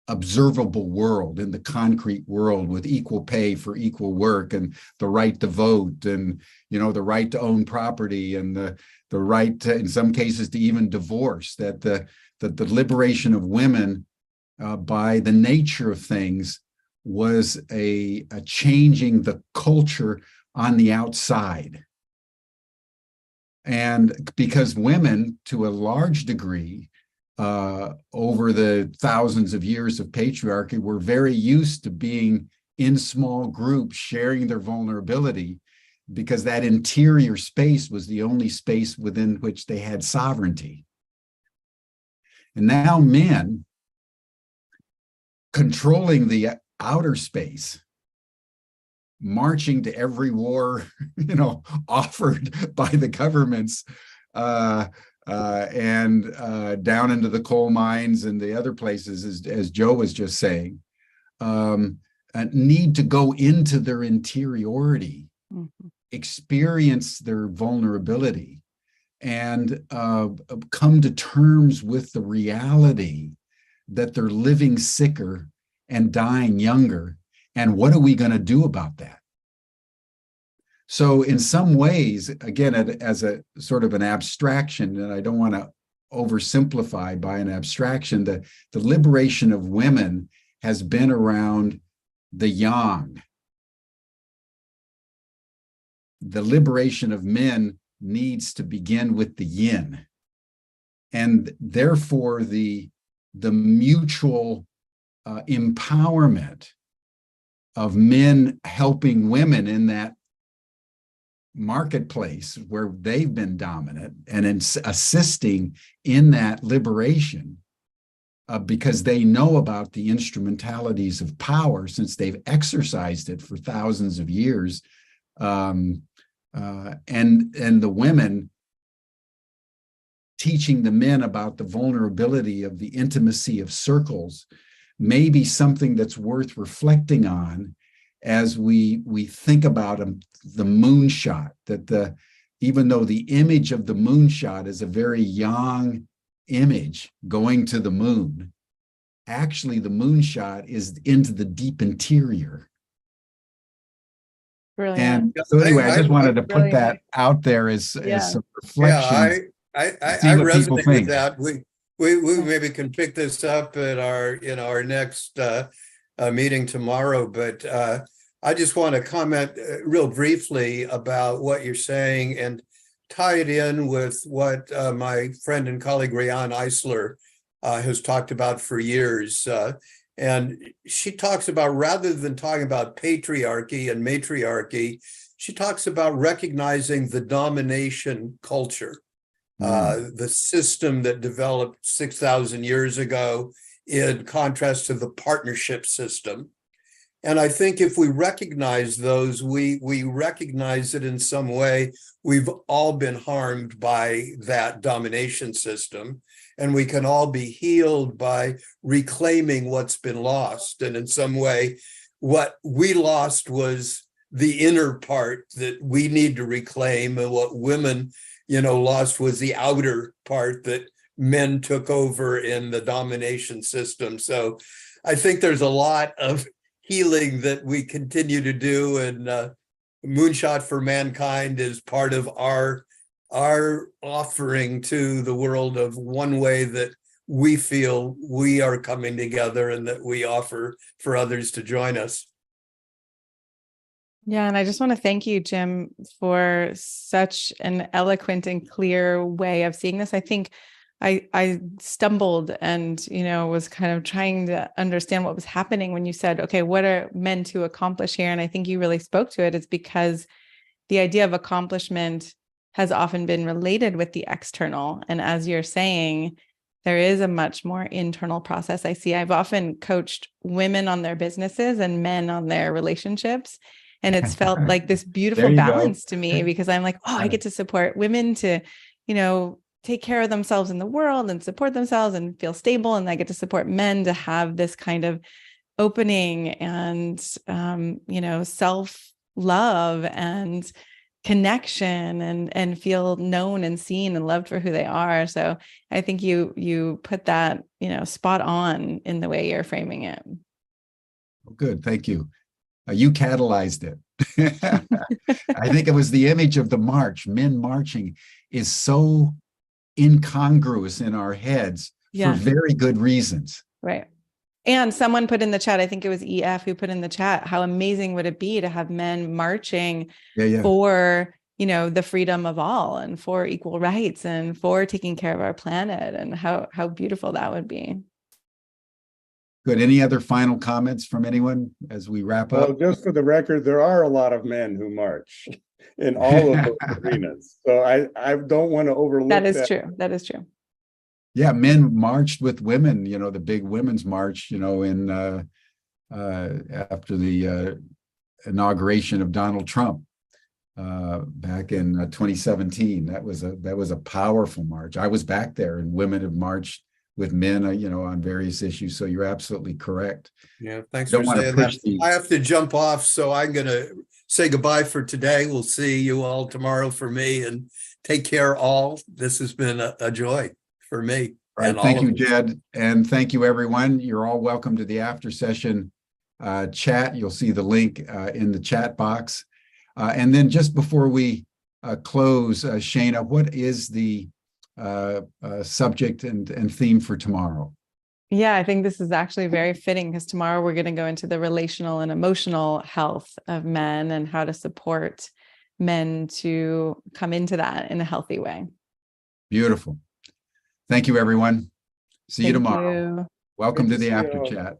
observable world, in the concrete world, with equal pay for equal work and the right to vote and, you know, the right to own property and the right to, in some cases, to even divorce. That the liberation of women by the nature of things was a changing the culture on the outside. And because women, to a large degree, over the thousands of years of patriarchy, were very used to being in small groups, sharing their vulnerability, because that interior space was the only space within which they had sovereignty. And now men controlling the outer space, marching to every war, offered by the governments, and down into the coal mines and the other places, as Joe was just saying, need to go into their interiority, experience their vulnerability, and come to terms with the reality that they're living sicker and dying younger. And what are we going to do about that? So in some ways, again, as a sort of an abstraction, and I don't want to oversimplify by an abstraction, the liberation of women has been around the yang. The liberation of men needs to begin with the yin. And therefore, the mutual empowerment of men helping women in that marketplace where they've been dominant and assisting in that liberation because they know about the instrumentalities of power since they've exercised it for thousands of years, and the women teaching the men about the vulnerability of the intimacy of circles may be something that's worth reflecting on as we think about the moonshot, that even though the image of the moonshot is a very yang image going to the moon, actually the moonshot is into the deep interior. Brilliant. And so anyway, I just wanted to put that out there as some reflections. I resonate with that. We maybe can pick this up at our next meeting tomorrow, but I just want to comment real briefly about what you're saying and tie it in with what my friend and colleague Rianne Eisler has talked about for years. And she talks about, rather than talking about patriarchy and matriarchy, she talks about recognizing the domination culture, the system that developed 6,000 years ago in contrast to the partnership system. And I think if we recognize those, we recognize that in some way we've all been harmed by that domination system, and we can all be healed by reclaiming what's been lost. And in some way, what we lost was the inner part that we need to reclaim, and what women, lost was the outer part that men took over in the domination system. So I think there's a lot of healing that we continue to do, and Moonshot for Mankind is part of our offering to the world of one way that we feel we are coming together and that we offer for others to join us. Yeah, and I just want to thank you, Jim, for such an eloquent and clear way of seeing this. I think I stumbled and, was kind of trying to understand what was happening when you said, okay, what are men to accomplish here? And I think you really spoke to it. It's because the idea of accomplishment has often been related with the external. And as you're saying, there is a much more internal process. I've often coached women on their businesses and men on their relationships. And it's felt like this beautiful balance to me, because I'm like, I get to support women to, take care of themselves in the world and support themselves and feel stable. And I get to support men to have this kind of opening and, self-love and connection and feel known and seen and loved for who they are. So I think you put that, spot on in the way you're framing it. Good. Thank you. You catalyzed it. I think it was the image of the march. Men marching is so incongruous in our heads for very good reasons. Right. And someone put in the chat, I think it was EF who put in the chat, how amazing would it be to have men marching for, the freedom of all and for equal rights and for taking care of our planet, and how beautiful that would be. Good. Any other final comments from anyone as we wrap up? Well, just for the record, there are a lot of men who march in all of those arenas. So I don't want to overlook that. That is true. Yeah, men marched with women, the big women's march, in after the inauguration of Donald Trump back in 2017. That was a powerful march. I was back there, and women have marched with men, on various issues. So you're absolutely correct. Yeah, thanks Don't for want to saying push that. these. I have to jump off, so I'm going to say goodbye for today. We'll see you all tomorrow for me, and take care all. This has been a joy for me. All right, and thank all you, of us. Jed, and thank you, everyone. You're all welcome to the after session chat. You'll see the link in the chat box. And then just before we close, Shayna, what is the subject and theme for tomorrow? Yeah, I think this is actually very fitting because tomorrow we're going to go into the relational and emotional health of men and how to support men to come into that in a healthy way. Beautiful. Thank you, everyone. See you Thank tomorrow. you. Welcome Great to to the see you after all. chat.